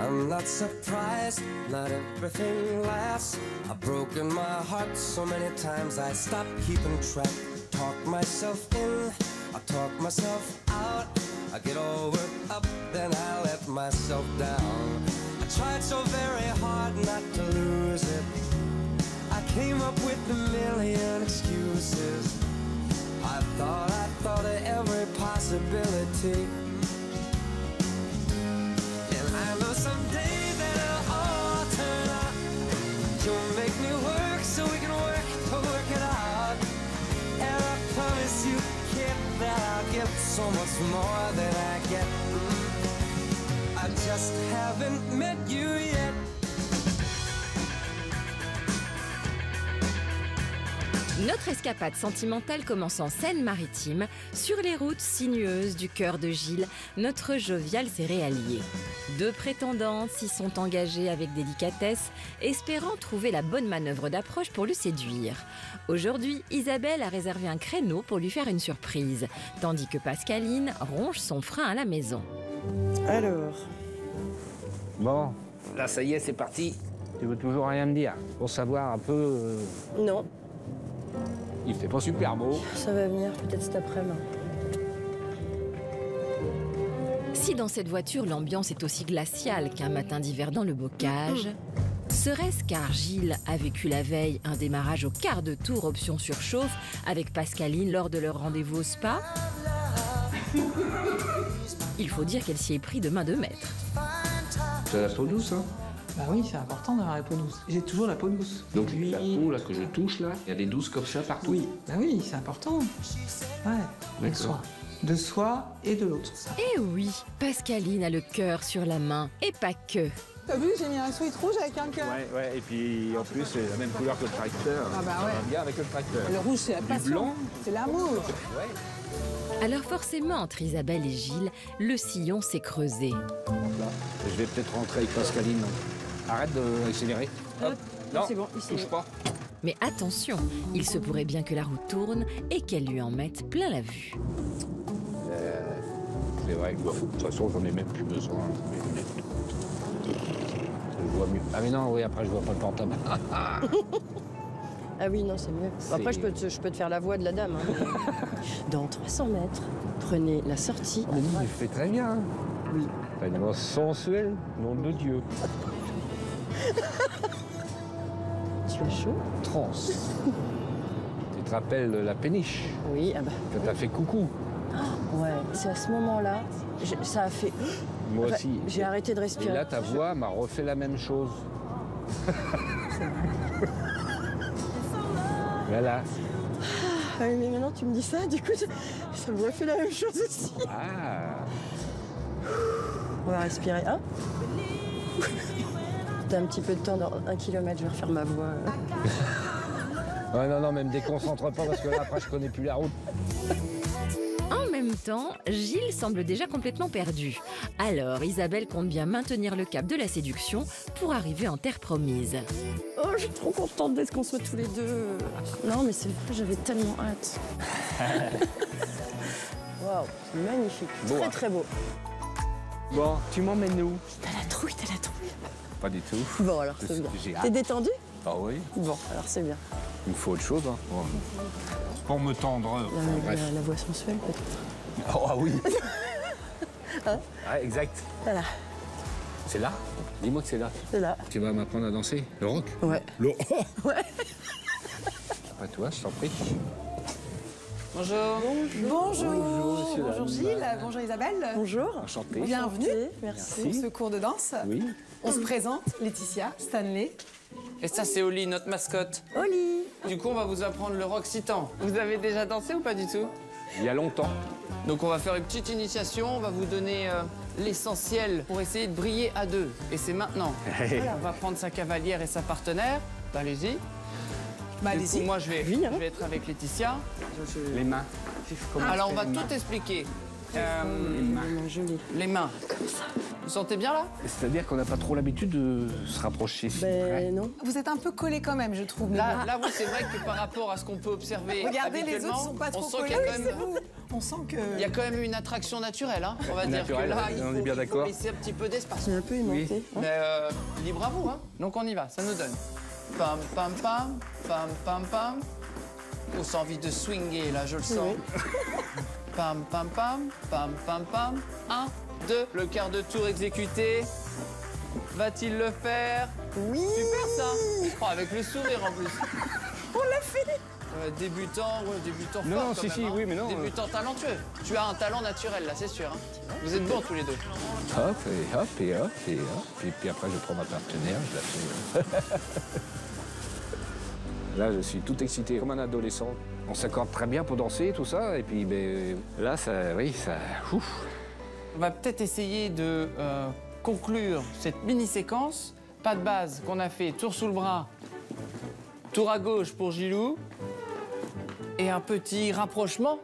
I'm not surprised, not everything lasts. I've broken my heart so many times I stopped keeping track. Talk myself in, I talk myself out. I get all worked up, then I let myself down. I tried so very hard not to lose it. I came up with a million excuses. I thought of every possibility. And I know someday that it'll all turn out. You'll make me work so we can work to work it out. And I promise you, kid, that I'll give so much more than I get. I just haven't met you yet. Notre escapade sentimentale commence en Seine-Maritime, sur les routes sinueuses du cœur de Gilles, notre jovial céréalier. Deux prétendantes s'y sont engagées avec délicatesse, espérant trouver la bonne manœuvre d'approche pour le séduire. Aujourd'hui, Isabelle a réservé un créneau pour lui faire une surprise, tandis que Pascaline ronge son frein à la maison. Alors. Bon, là ça y est, c'est parti. Tu veux toujours rien me dire pour savoir un peu... Non. Il fait pas super beau. Ça va venir peut-être cet après-midi. Si dans cette voiture l'ambiance est aussi glaciale qu'un matin d'hiver dans le bocage, serait-ce car Gilles a vécu la veille un démarrage au quart de tour option surchauffe avec Pascaline lors de leur rendez-vous au spa? Il faut dire qu'elle s'y est pris de main de maître. C'est la peau douce, hein? Bah oui, c'est important d'avoir la peau douce. J'ai toujours la peau douce. Donc la peau là que je touche là, elle est douce comme ça partout. Oui, bah oui, c'est important. Ouais, de D'accord. soi. De soi et de l'autre. Eh oui, Pascaline a le cœur sur la main, et pas que. T'as vu, j'ai mis un sweat rouge avec un cœur. Ouais, et puis en plus c'est la même couleur que le tracteur. Ah bah Ça ouais. va bien avec le tracteur. Le rouge, c'est la passion. blanc. C'est l'amour. Alors forcément, entre Isabelle et Gilles, le sillon s'est creusé. Là, je vais peut-être rentrer avec Pascaline. Arrête d'accélérer. Hop. Non, c'est bon, ici. touche pas. Mais attention, il se pourrait bien que la route tourne et qu'elle lui en mette plein la vue. C'est vrai que de toute façon j'en ai même plus besoin. Je vois mieux. Ah mais non, oui, après je vois pas le portable. Ah oui, non, c'est mieux. Après, je peux te faire la voix de la dame. Hein. Dans 300 mètres, prenez la sortie. Il fait très bien. Oui. Tellement sensuel, nom de Dieu. Tu as chaud? Trans. Tu te rappelles de la péniche Oui, ah bah. quand t'as fait coucou? Ouais, c'est à ce moment-là, ça a fait... Moi Enfin, aussi. j'ai arrêté de respirer. Et là, ta voix m'a refait la même chose. Voilà. Ah oui, mais maintenant tu me dis ça, du coup, ça me refait la même chose aussi. Ah. On va respirer. Hein? T'as un petit peu de temps, dans 1 kilomètre, je vais refaire ma voix. Ouais, non, mais me déconcentre pas parce que là, après, je connais plus la route. En même temps, Gilles semble déjà complètement perdu. Alors, Isabelle compte bien maintenir le cap de la séduction pour arriver en terre promise. Oh, je suis trop contente d'être qu'on soit tous les deux. Non, mais c'est vrai, j'avais tellement hâte. Waouh, c'est magnifique. Beau, Très, hein. très beau. Bon, tu m'emmènes où? T'as la trouille, t'as la trouille. Pas du tout. Bon, alors c'est bien. J'ai hâte. T'es détendu? Ah oui. Bon, alors c'est bien. Il me faut autre chose. Hein. Bon. Pour me tendre. La voix sensuelle, peut-être. Oh, ah oui. Hein? Ouais, exact. Voilà, C'est là? Dis-moi que c'est là. c'est là. Tu vas m'apprendre à danser? Le rock? Ouais. Le Ouais. Pas toi, je t'en prie. Bonjour. Bonjour, Bonjour Gilles, bonjour Isabelle. Bonjour. Enchanté. Bienvenue Merci. pour ce cours de danse. Oui. On se présente, Laetitia, Stanley. Et ça, c'est Oli, notre mascotte. Oli. Du coup, on va vous apprendre le rock citant. Vous avez déjà dansé ou pas du tout? Il y a longtemps. Donc, on va faire une petite initiation. On va vous donner l'essentiel pour essayer de briller à deux. Et c'est maintenant. Voilà, on va prendre sa cavalière et sa partenaire. Bah, allez-y. Bah, Du coup, allez-y. moi, je vais Oui, hein. être avec Laetitia. Les mains. Alors, on va tout expliquer. Les mains. Comme ça. Vous sentez bien là? C'est-à-dire qu'on n'a pas trop l'habitude de se rapprocher si près. Ben non. Vous êtes un peu collés quand même, je trouve. Là, oui, c'est vrai que par rapport à ce qu'on peut observer Regardez, les habituellement, autres sont pas on trop sent collés. qu'il y a quand même... On sent que... Il y a quand même une attraction naturelle, hein. On va dire que Naturelle, là, ouais, il on est faut, bien il faut d'accord. laisser un petit peu d'espace. C'est un peu aimanté. Hein. Mais libre à vous, hein. Donc on y va, ça nous donne. Pam, pam, pam, pam, pam, pam. On sent envie de swinger, là, je le sens. Pam, pam, pam, pam, pam, pam. 1, 2, le quart de tour exécuté. Va-t-il le faire? Oui. Super ça. Oh, avec le sourire en plus. On l'a fait. Débutant, ouais, débutant Non, fort non, quand si, même, si, hein. oui, mais non, Débutant talentueux. Tu as un talent naturel, là, c'est sûr. Hein. Vous êtes bons tous les deux. Hop, et hop, et hop, et hop. Et puis après, je prends ma partenaire, je la fais. Là, je suis tout excité, comme un adolescent. On s'accorde très bien pour danser, tout ça. Et puis, ben, là, ça, oui, ça... Ouf. On va peut-être essayer de conclure cette mini-séquence. Pas de base qu'on a fait, tour sous le bras, tour à gauche pour Gilou. Et un petit rapprochement.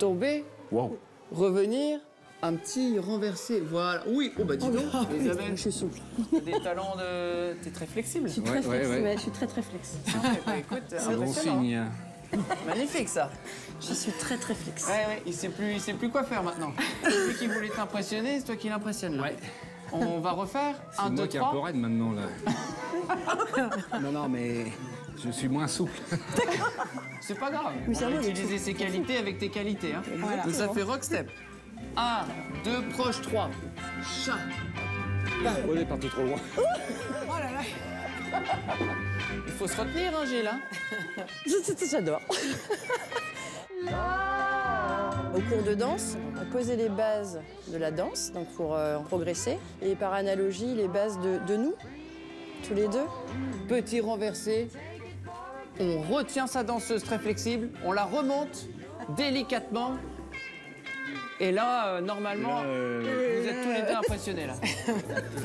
Tomber, Wow. revenir, un petit renversé. Voilà. Oui, oh bah dis donc, Isabelle, Je suis souple. t'as des talents de... T'es très flexible. Je suis très Ouais, flex. ouais. Ouais, je suis très flex. Ouais, bah, écoute, C'est bon impressionnant. signe. Magnifique ça. Je suis très flex. Ouais, il sait plus quoi faire maintenant. Celui qui voulait t'impressionner, c'est toi qui l'impressionne là. Ouais. On va refaire. C'est 1, 2, moi qui est un peu 3. raide maintenant, là. Non, mais je suis moins souple. C'est pas grave. Mais ça On va va, utiliser ses qualités avec tes qualités. Hein. Voilà. Donc ça fait rock step. 1, 2, proche, 3. Chat. On est parti trop loin. Oh là là. Il faut se retenir, hein, Gilles. Hein. J'adore. Au cours de danse, on posait les bases de la danse, donc pour progresser, et par analogie, les bases de nous, tous les deux. Petit renversé. On retient sa danseuse très flexible. On la remonte délicatement. Et là, normalement, vous êtes tous les deux impressionnés là.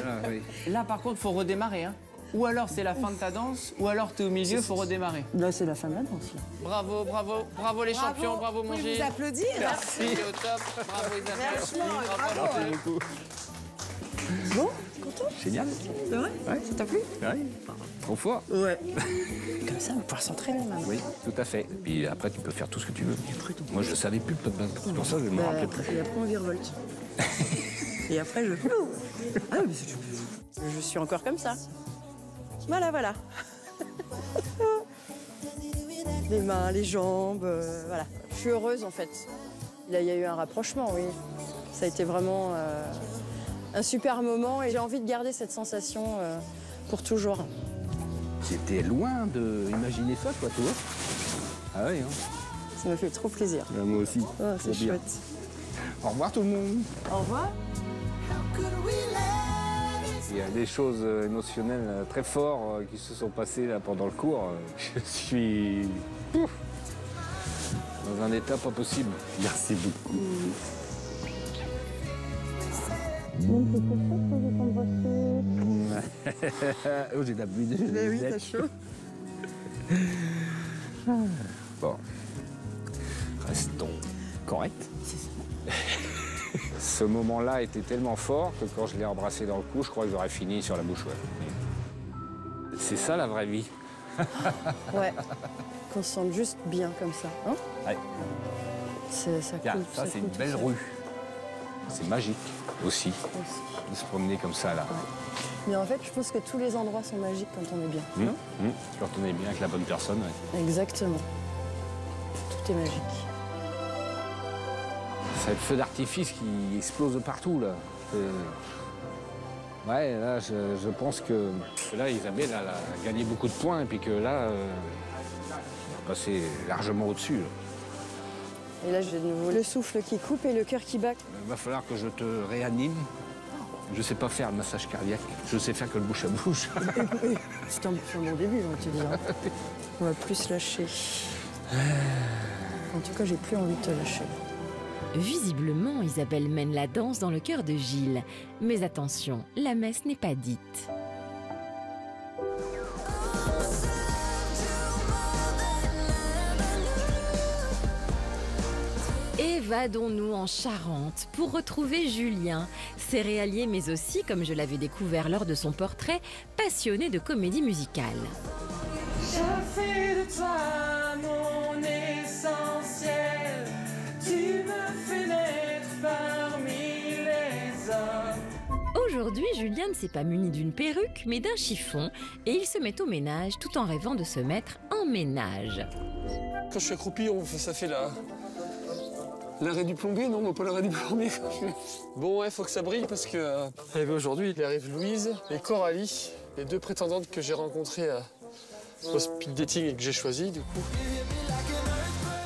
Ah, oui. Là, par contre, faut redémarrer. Hein. Ou alors c'est la fin de ta danse, ou alors t'es au milieu, faut redémarrer. Là, c'est la fin de la danse. Là. Bravo, bravo, bravo les champions, bravo mon Vous pouvez Gilles. vous applaudir. Merci, c'est au top. Bravo Isabelle. Franchement, Bravo. bravo. Bon, content? Génial. C'est vrai? Ouais. Ça t'a plu? Ouais. Trop fort. Ouais. Comme ça, on va pouvoir s'entraîner maintenant. Oui, tout à fait. Puis après, tu peux faire tout ce que tu veux. Moi, je savais plus de base. C'est pour ça que je me rappelais plus. Et après, on virevolte. Et après, je... Ah, mais je suis encore comme ça. Voilà, voilà. Les mains, les jambes, voilà. Je suis heureuse, en fait. Là, il y a eu un rapprochement, oui. Ça a été vraiment un super moment et j'ai envie de garder cette sensation pour toujours. J'étais loin d'imaginer ça, quoi, tu vois. Ah oui, hein. Ça me fait trop plaisir. Moi aussi. Oh, c'est Trop bien. chouette. Au revoir tout le monde. Au revoir. Il y a des choses émotionnelles très fortes qui se sont passées là, pendant le cours. Je suis dans un état pas possible. Merci beaucoup. Oh, j'ai de la pluie de Oui, t'as chaud. Bon. Restons corrects. Ce moment-là était tellement fort que quand je l'ai embrassé dans le cou, je crois que j'aurais fini sur la bouche. Ouais. C'est ça la vraie vie. Ouais. Qu'on se sente juste bien comme ça. Hein? Ouais. Ça Tiens, coule, ça c'est coule une tout belle seul. rue. C'est magique aussi Aussi. de se promener comme ça là. Mais en fait, je pense que tous les endroits sont magiques quand on est bien. hein? Quand on est bien avec la bonne personne. Ouais. Exactement. Tout est magique. C'est le feu d'artifice qui explose de partout là. Ouais, là je pense que là Isabelle elle a gagné beaucoup de points et puis que là elle est passée largement au-dessus. Là. Et là, j'ai de nouveau le souffle qui coupe et le cœur qui bat. Il va falloir que je te réanime. Je sais pas faire le massage cardiaque. Je sais faire que le bouche à bouche. C'est un bon début, on va te dire. On va plus se lâcher. En tout cas, j'ai plus envie de te lâcher. Visiblement, Isabelle mène la danse dans le cœur de Gilles. Mais attention, la messe n'est pas dite. Et Évadons-nous en Charente pour retrouver Julien, céréalier mais aussi, comme je l'avais découvert lors de son portrait, passionné de comédie musicale. Je fais de toi mon essentiel, tu me fais naître parmi les hommes. Aujourd'hui, Julien ne s'est pas muni d'une perruque, mais d'un chiffon, et il se met au ménage tout en rêvant de se mettre en ménage. Quand je suis accroupi, ça fait l'arrêt du plombier, non, pas l'arrêt du plombier. Bon, ouais, faut que ça brille parce que aujourd'hui, il arrive Louise et Coralie, les 2 prétendantes que j'ai rencontrées au speed dating et que j'ai choisi, du coup.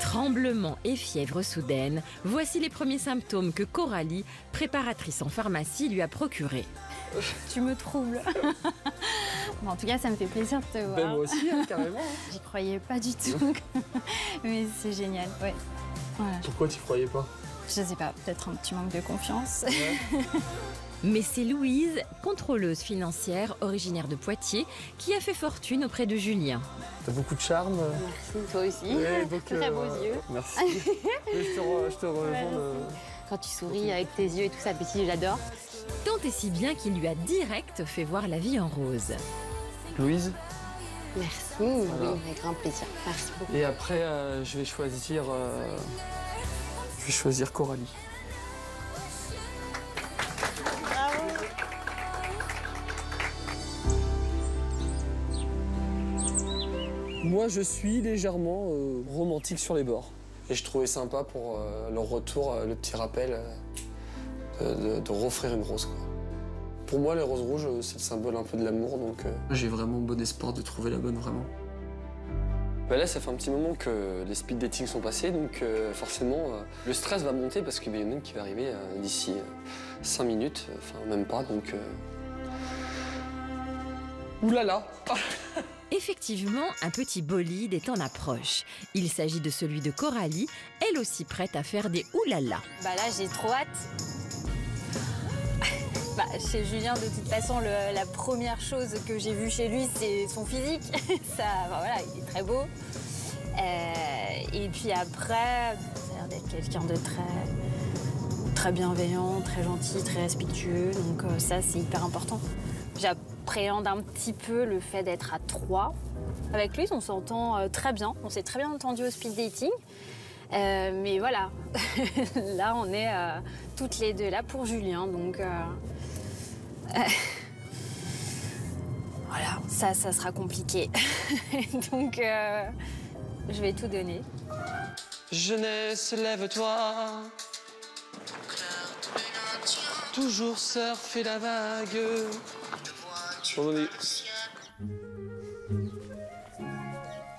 Tremblement et fièvre soudaine, voici les premiers symptômes que Coralie, préparatrice en pharmacie, lui a procurés. Tu me troubles. Bon, en tout cas, ça me fait plaisir de te voir. Ben moi aussi, hein, carrément. J'y croyais pas du tout. Mais c'est génial, ouais. Voilà. Pourquoi tu croyais pas? Je sais pas, peut-être un petit manque de confiance. Ouais. Mais c'est Louise, contrôleuse financière originaire de Poitiers, qui a fait fortune auprès de Julien. T'as beaucoup de charme. Merci, toi aussi. Ouais, donc, Très beaux yeux. Merci. je te rejoins. Quand tu souris avec tes yeux et tout ça, petit, j'adore. Tant et si bien qu'il lui a direct fait voir la vie en rose. Louise. Merci, Voilà. oui, avec grand plaisir. Merci beaucoup. Et après, je vais choisir Coralie. Moi, je suis légèrement romantique sur les bords. Et je trouvais sympa pour leur retour, le petit rappel de offrir une rose, quoi. Pour moi, les roses rouges, c'est le symbole un peu de l'amour, donc j'ai vraiment bon espoir de trouver la bonne, vraiment. Bah là, ça fait un petit moment que les speed dating sont passés, donc forcément, le stress va monter parce qu'il y en a une qui va arriver d'ici 5 minutes, enfin même pas, donc... Oulala. Effectivement, un petit bolide est en approche. Il s'agit de celui de Coralie, elle aussi prête à faire des oulala. Bah là, j'ai trop hâte. Bah, chez Julien, de toute façon, la première chose que j'ai vue chez lui, c'est son physique. Ça, bah voilà, il est très beau. Et puis après, ça a l'air d'être quelqu'un de très bienveillant, très gentil, très respectueux. Donc ça, c'est hyper important. J'appréhende un petit peu le fait d'être à 3. Avec lui, on s'entend très bien. On s'est très bien entendu au speed dating. Mais voilà, là, on est toutes les deux là pour Julien. Donc voilà, ça sera compliqué. Donc je vais tout donner. Jeunesse, lève-toi. Toujours surfer la vague.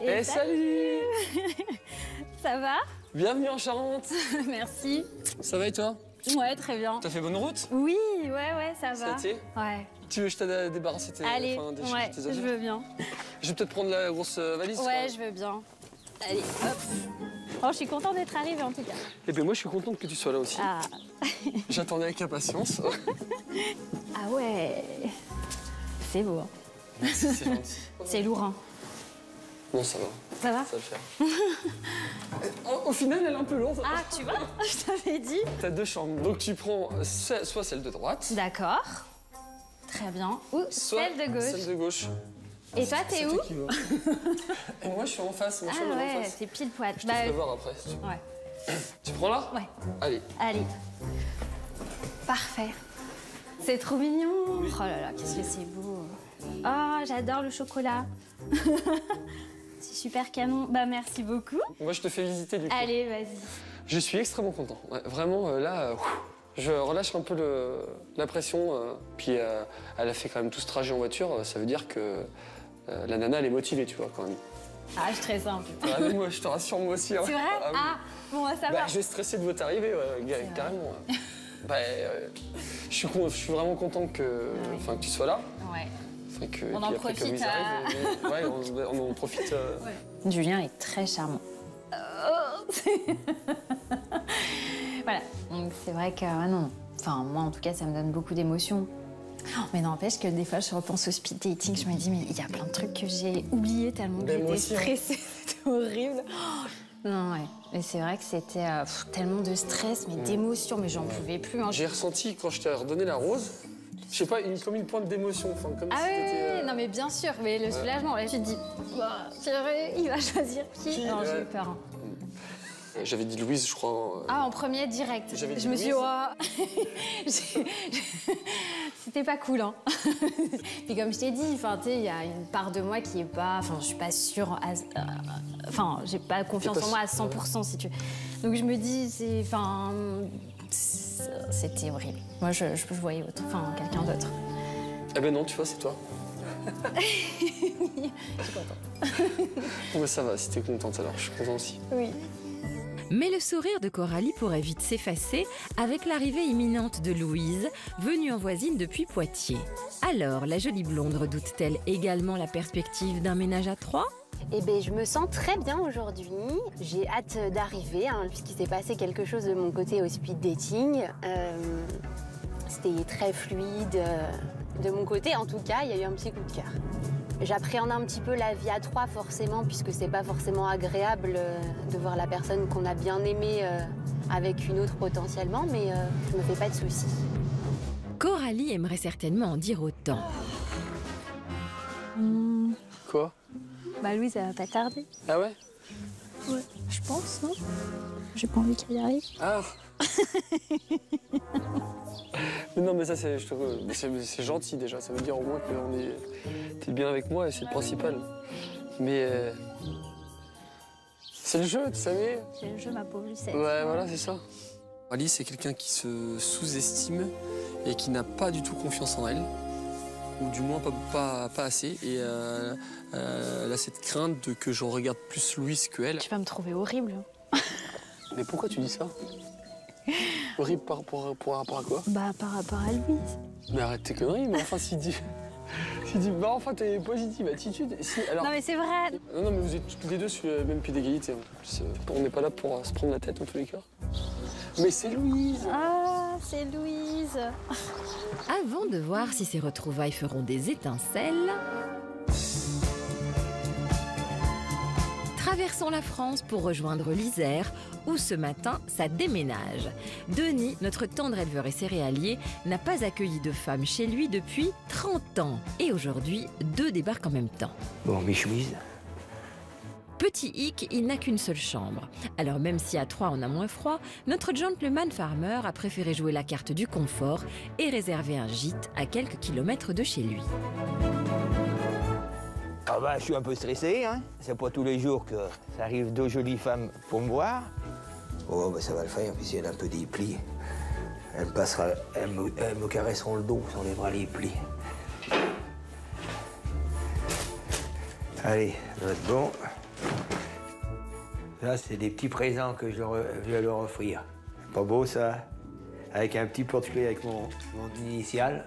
Et salut. Ça va? Bienvenue en Charente. Merci. Ça va et toi? Ouais, très bien. T'as fait bonne route? Oui, ouais, ça va. Ça a été? Ouais. Tu veux que je t'aide débarrasser tes Allez, déchirer ouais, tes je affaires? veux bien. Je vais peut-être prendre la grosse valise. Ouais, je veux bien. Allez, hop. Oh, je suis contente d'être arrivée en tout cas. Et bien moi je suis contente que tu sois là aussi. Ah, J'attendais avec impatience. ah ouais. C'est beau. Hein. Merci, c'est gentil. C'est lourd. Hein. Non, ça va. Ça va? Ça va le faire. Au final, elle est un peu lourde. Ah, tu vois? Je t'avais dit. T'as 2 chambres. Donc tu prends soit celle de droite, D'accord. Très bien. Ou soit celle de gauche. Celle de gauche. Et toi, t'es où? Et moi, je suis en face. Ma Ah chambre est en ouais, face. c'est pile poil. Je te ferai voir après. Si tu veux. Ouais. Tu prends là? Ouais. Allez. Allez. Parfait. C'est trop mignon. Oh là là, qu'est-ce que c'est beau. Oh, j'adore le chocolat. C'est super canon. Bah, merci beaucoup. Moi, je te fais visiter du coup. Allez, vas-y. Je suis extrêmement content. Ouais, vraiment, là, je relâche un peu la pression. Puis, elle a fait quand même tout ce trajet en voiture. Ça veut dire que la nana, elle est motivée, tu vois, quand même. Ah, je suis très simple. Ah, mais moi, je te rassure, moi aussi. Hein. C'est vrai? Ah, oui. Ah, bon, ça va. Je vais stresser de votre arrivée, carrément. Je suis vraiment content que tu sois là. Ouais. On en profite. On en profite. Julien est très charmant. Voilà. Donc c'est vrai que non. Enfin, moi en tout cas, ça me donne beaucoup d'émotions. Mais n'empêche que des fois, je repense au speed dating, je me dis, mais il y a plein de trucs que j'ai oubliés tellement que Ben, moi j'étais aussi, hein. stressée. C'était horrible. Non, ouais. Et c'est vrai que c'était tellement de stress, mais d'émotion, mais j'en pouvais plus. Hein. J'ai ressenti, quand je t'ai redonné la rose, je sais pas, comme une pointe d'émotion. Enfin, comme Ah si ouais, non mais bien sûr, mais le soulagement, là, je me dis, purée, il va choisir qui? Non, j'ai eu peur. Hein. J'avais dit Louise, je crois. Ah, en premier, direct. Je me suis dit, c'était pas cool, hein. Puis comme je t'ai dit, il y a une part de moi qui est pas... Enfin, je suis pas sûre... Enfin, j'ai pas confiance en moi à 100%, si tu veux. Donc je me dis, c'était horrible. Moi, je voyais quelqu'un d'autre. Eh ben non, tu vois, c'est toi. Oui, je suis contente. Bon, mais ça va, si t'es contente alors, je suis content aussi. Oui. Mais le sourire de Coralie pourrait vite s'effacer avec l'arrivée imminente de Louise, venue en voisine depuis Poitiers. Alors, la jolie blonde redoute-t-elle également la perspective d'un ménage à 3 ? Eh bien, je me sens très bien aujourd'hui. J'ai hâte d'arriver, puisqu'il s'est passé quelque chose de mon côté au speed dating. C'était très fluide. De mon côté, en tout cas, il y a eu un petit coup de cœur. J'appréhende un petit peu la vie à 3, forcément, puisque c'est pas forcément agréable de voir la personne qu'on a bien aimée avec une autre potentiellement, mais je me fais pas de soucis. Coralie aimerait certainement en dire autant. Quoi? Bah Louise, ça va pas tarder. Ah ouais? Ouais, je pense, non? J'ai pas envie qu'elle y arrive. Ah. Mais non, mais ça, c'est gentil déjà. Ça veut dire au moins que t'es bien avec moi et c'est le principal. Mais c'est le jeu, tu savais? C'est le jeu, ma pauvre Lucette. Ouais, voilà, c'est ça. Alice, c'est quelqu'un qui se sous-estime et qui n'a pas du tout confiance en elle. Ou du moins pas assez. Et elle a cette crainte que je regarde plus Louise que elle. Tu vas me trouver horrible. Mais pourquoi tu dis ça? Horrible par rapport à quoi? Bah, par rapport à Louise. Mais arrête tes conneries, mais enfin, s'il dit... bah enfin, t'es positive attitude. Alors... Non, mais c'est vrai. Non, mais vous êtes toutes les deux sur le même pied d'égalité. On n'est pas là pour se prendre la tête, en tous les cas. Mais c'est Louise. Ah, c'est Louise. Avant de voir si ces retrouvailles feront des étincelles... Traversons la France pour rejoindre l'Isère, où ce matin, ça déménage. Denis, notre tendre éleveur et céréalier, n'a pas accueilli de femme chez lui depuis 30 ans. Et aujourd'hui, 2 débarquent en même temps. Bon, mes chemises. Petit hic, il n'a qu'une seule chambre. Alors même si à 3 on a moins froid, notre gentleman farmer a préféré jouer la carte du confort et réserver un gîte à quelques kilomètres de chez lui. Ah bah, je suis un peu stressé, hein. C'est pas tous les jours que ça arrive 2 jolies femmes pour me voir. Oh, bah ça va le faire, puis si elle a un peu des plis, elles me caresseront le dos, ça enlèvera les plis. Allez, ça va être bon. Là, c'est des petits présents que je vais leur offrir. Pas beau, ça? Avec un petit porte-clés avec mon initiale.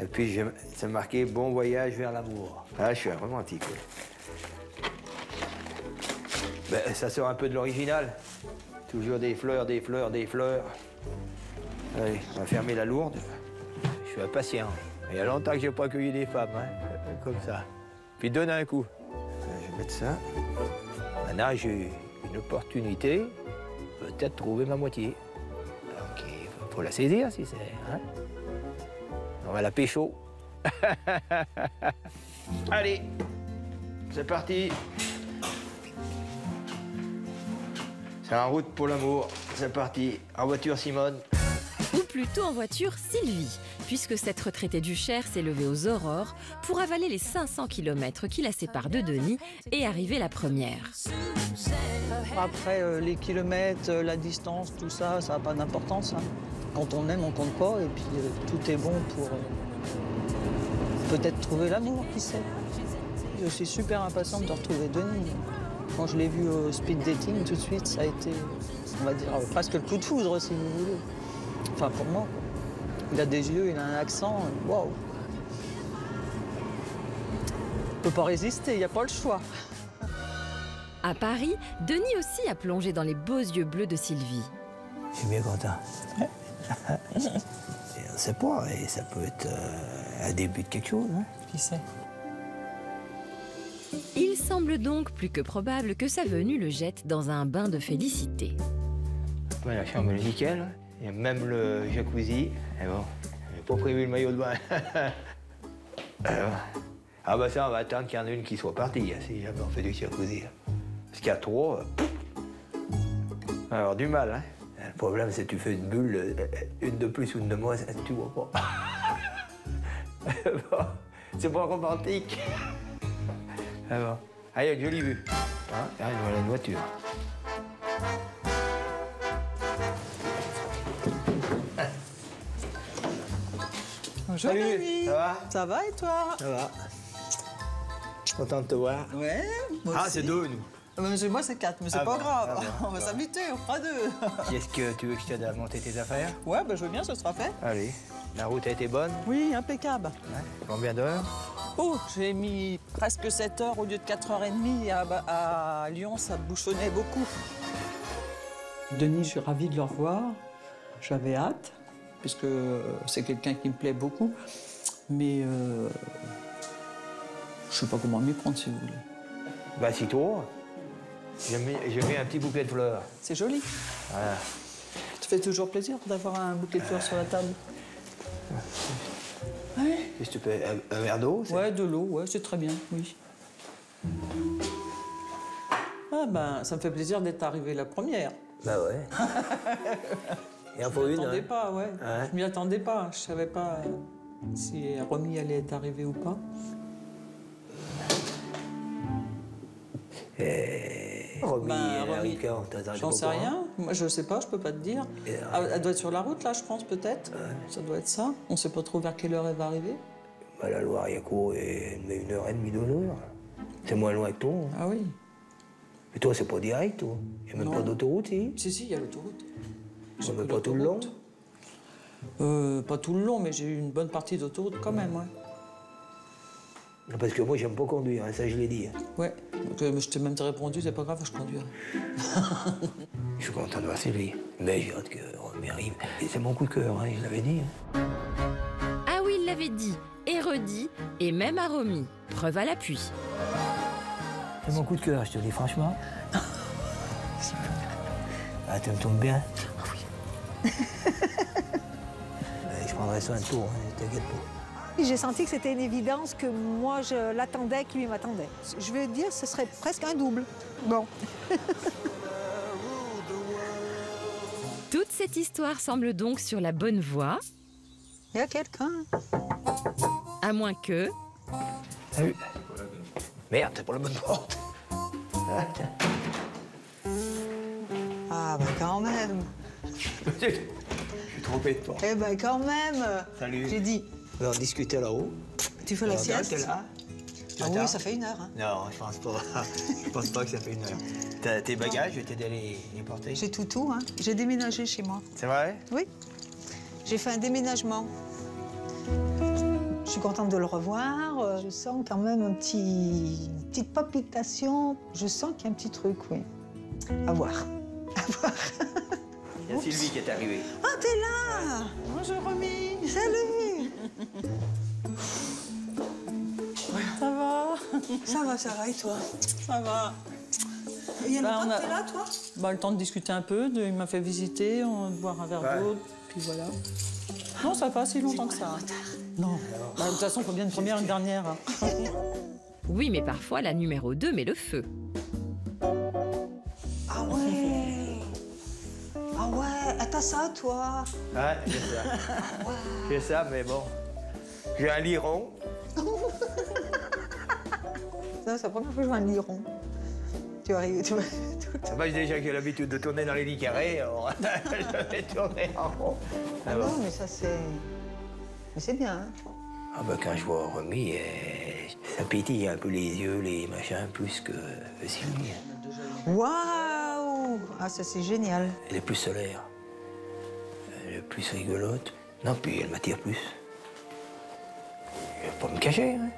Et puis, c'est marqué « Bon voyage vers l'amour ». Ah, je suis un romantique. Ben, ça sort un peu de l'original. Toujours des fleurs, des fleurs, des fleurs. Allez, on va fermer la lourde. Je suis impatient. Il y a longtemps que j'ai pas accueilli des femmes, hein, comme ça. Puis donne un coup. Je vais mettre ça. Maintenant, j'ai une opportunité, peut-être trouver ma moitié. Donc, il faut la saisir, si c'est... Hein? On va la pécho. Allez, c'est parti. C'est en route pour l'amour. C'est parti. En voiture, Simone. Ou plutôt en voiture, Sylvie, puisque cette retraitée du Cher s'est levée aux aurores pour avaler les 500 km qui la séparent de Denis et arriver la première. Après, les kilomètres, la distance, tout ça, ça n'a pas d'importance. Hein. Quand on aime, on compte pas, et puis tout est bon pour peut-être trouver l'amour, qui sait. Je suis super impatiente de retrouver Denis. Quand je l'ai vu au speed dating, tout de suite, ça a été, on va dire, presque le coup de foudre, si vous voulez. Enfin, pour moi. Il a des yeux, il a un accent, waouh. On peut pas résister, il n'y a pas le choix. À Paris, Denis aussi a plongé dans les beaux yeux bleus de Sylvie. Je suis bien content. On ne sait pas, et ça peut être un début de quelque chose. Hein. Qui sait? Il semble donc plus que probable que sa venue le jette dans un bain de félicité. La chambre est nickel, il y a même le jacuzzi. Et bon, j'ai pas prévu le maillot de bain. Ah bah ça, on va attendre qu'il y en ait une qui soit partie, si jamais on fait du jacuzzi. Parce qu'il y a trop, on va avoir du mal. Hein. Le problème, c'est que tu fais une bulle, une de plus ou une de moins, tu vois pas. Bon, c'est pas romantique. Alors, ah, il y a une jolie vue. Hein, voilà une voiture. Bonjour, Salut, Rémi. ça va? Ça va et toi? Ça va. Content de te voir. Ouais, moi Ah, aussi. c'est deux, nous. Moi, c'est 4, mais c'est pas grave. On va s'habituer, on fera 2. Est-ce que tu veux que je t'aide à monter tes affaires? Ouais, bah, je veux bien, ce sera fait. Allez. La route a été bonne? Oui, impeccable. Ouais. Combien d'heures? Oh, j'ai mis presque 7 heures au lieu de 4h30 à Lyon, ça bouchonnait beaucoup. Denis, je suis ravie de le revoir. J'avais hâte, puisque c'est quelqu'un qui me plaît beaucoup. Mais je sais pas comment m'y prendre, si vous voulez. Bah, si toi. J'ai mis un petit bouquet de fleurs. C'est joli. Voilà. Ça fait toujours plaisir d'avoir un bouquet de fleurs sur la table. Ouais. Qu'est-ce que tu fais? Un verre d'eau? Ouais, de l'eau, ouais, c'est très bien, oui. Ah ben, ça me fait plaisir d'être arrivée la première. Bah ouais. Il en faut une, Je m'y attendais hein. pas, ouais. Je m'y attendais pas. Je savais pas si Romy allait être arrivée ou pas. Romy, elle arrive quand? J'en sais rien. Moi, je sais pas, je peux pas te dire. Elle doit être sur la route, là, je pense, peut-être. Ça doit être ça. On sait pas trop vers quelle heure elle va arriver. Bah, la Loire, il y a quoi? Elle met 1h30, 2 heures. C'est moins loin que toi. Hein. Ah oui. Mais toi, c'est pas direct, toi. Il n'y a même pas d'autoroute, si? Si, il y a l'autoroute. Mais pas tout le long? Pas tout le long, mais j'ai eu une bonne partie d'autoroute quand même, ouais. Non, parce que moi, j'aime pas conduire, hein, ça, je l'ai dit. Hein. Ouais. Donc, je t'ai même répondu, c'est pas grave, je conduirai. Je suis content de voir Sylvie. Mais j'ai hâte que Romy arrive. Et c'est mon coup de cœur, hein, je l'avais dit. Hein. Ah oui, il l'avait dit et redit, et même à Romy. Preuve à l'appui. C'est mon coup de cœur, je te le dis franchement. Ah, tu me tombes bien? Oui. Je prendrai soin de toi, hein, t'inquiète pas. J'ai senti que c'était une évidence que moi je l'attendais, qu'il m'attendait. Je veux dire, ce serait presque un double. Bon. Toute cette histoire semble donc sur la bonne voie. Il y a quelqu'un. À moins que... Salut. Merde, c'est pour la bonne porte. Ah, bah quand même. Je suis trompé de toi. Eh ben quand même. Salut. J'ai dit. On va en discuter là-haut. Tu fais la sieste? T'es là? Ah oui, ça fait 1 heure. Hein. Non, je pense pas. Je pense pas que ça fait 1 heure. T'as tes bagages, je vais t'aider à les porter. J'ai tout, hein. J'ai déménagé chez moi. C'est vrai? Oui. J'ai fait un déménagement. Je suis contente de le revoir. Je sens quand même une petite palpitation. Je sens qu'il y a un petit truc, oui. À voir. À voir. Il y a Sylvie qui est arrivée. Ah, t'es là! Bonjour, Romy. Salut! Ça va? Ça va, et toi? Ça va. Il y a longtemps on a- que t'es là, toi? Bah, le temps de discuter un peu, il m'a fait visiter, on va boire un verre d'eau, puis voilà. Non, ça fait assez longtemps que ça. Non. Bah, de toute façon, il faut bien une première et une dernière. Oui, mais parfois, la numéro 2 met le feu. Ah ouais! Ah ouais! Ah, t'as ça, toi? Ouais, j'ai ça. J'ai ça, mais bon. J'ai un liron. Ça, c'est la première fois que je vois un liron. Tu vas arriver, tu vas... Moi, déjà, j'ai l'habitude de tourner dans les lits carrés, alors je vais tourner en rond. Ah non, mais ça, c'est... Mais c'est bien, hein? Ah bah, quand je vois Romy, ça pétille un peu les yeux, les machins, plus que Sylvie. Waouh! Ah, ça, c'est génial. Elle est plus solaire. Elle est plus rigolote. Non, puis elle m'attire plus. Je vais pas me cacher, hein.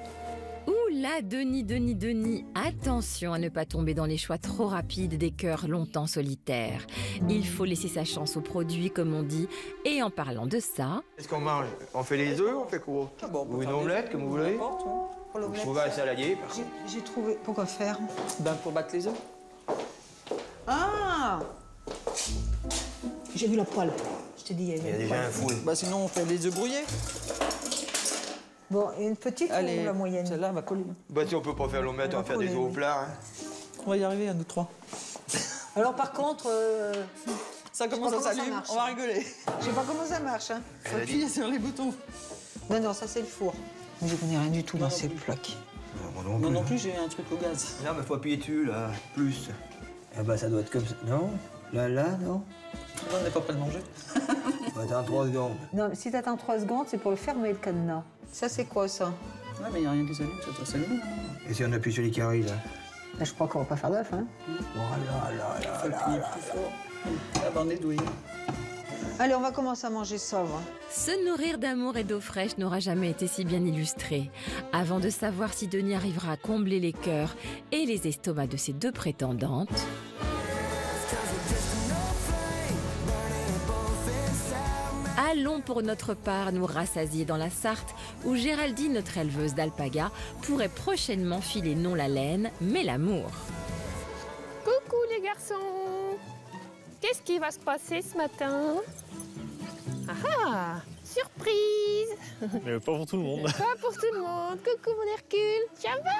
Ouh là, Denis, attention à ne pas tomber dans les choix trop rapides des cœurs longtemps solitaires. Il faut laisser sa chance aux produits, comme on dit. Et en parlant de ça... Qu'est-ce qu'on mange? On fait les œufs, on fait quoi? Ou une omelette, comme vous voulez? On va à saladier. J'ai trouvé... Pourquoi faire? Ben, pour battre les œufs. Ah! J'ai vu la poêle. Je te dis, Il y a déjà un four. Bah, sinon, on fait les œufs brouillés. Bon, une petite Allez, ou la moyenne? Celle-là va coller. Bah, si on peut pas faire l'omelette, on va faire des œufs au plat. Hein. On va y arriver à nous trois. Alors, par contre... Ça commence à s'allumer, on va rigoler. Je sais pas comment ça marche. Hein. Faut appuyer sur les boutons. Non, non, ça, c'est le four. Moi, je connais rien du tout dans ces plaques. Moi non plus, j'ai un truc au gaz. Non, mais faut appuyer dessus, là. Plus. Ah bah, ça doit être comme ça. Non? Là, non? On n'est pas prêt de manger. Attends 3 secondes. Non, mais si t'attends 3 secondes, c'est pour le fermer, le cadenas. Ça, c'est quoi, ça? Ouais, mais il n'y a rien qui s'allume, ça doit s'allumer. Et si on appuie sur les carrés, là? Là, je crois qu'on va pas faire d'œuf, hein? Voilà. Ah ben, on est doué. Allez, on va commencer à manger sobre. Se nourrir d'amour et d'eau fraîche n'aura jamais été si bien illustré. Avant de savoir si Denis arrivera à combler les cœurs et les estomacs de ses 2 prétendantes... Allons pour notre part nous rassasier dans la Sarthe, où Géraldine, notre éleveuse d'alpaga, pourrait prochainement filer non la laine, mais l'amour. Coucou les garçons. Qu'est-ce qui va se passer ce matin? Ah, surprise. Mais pas pour tout le monde. Pas pour tout le monde. Coucou mon Hercule, ça va?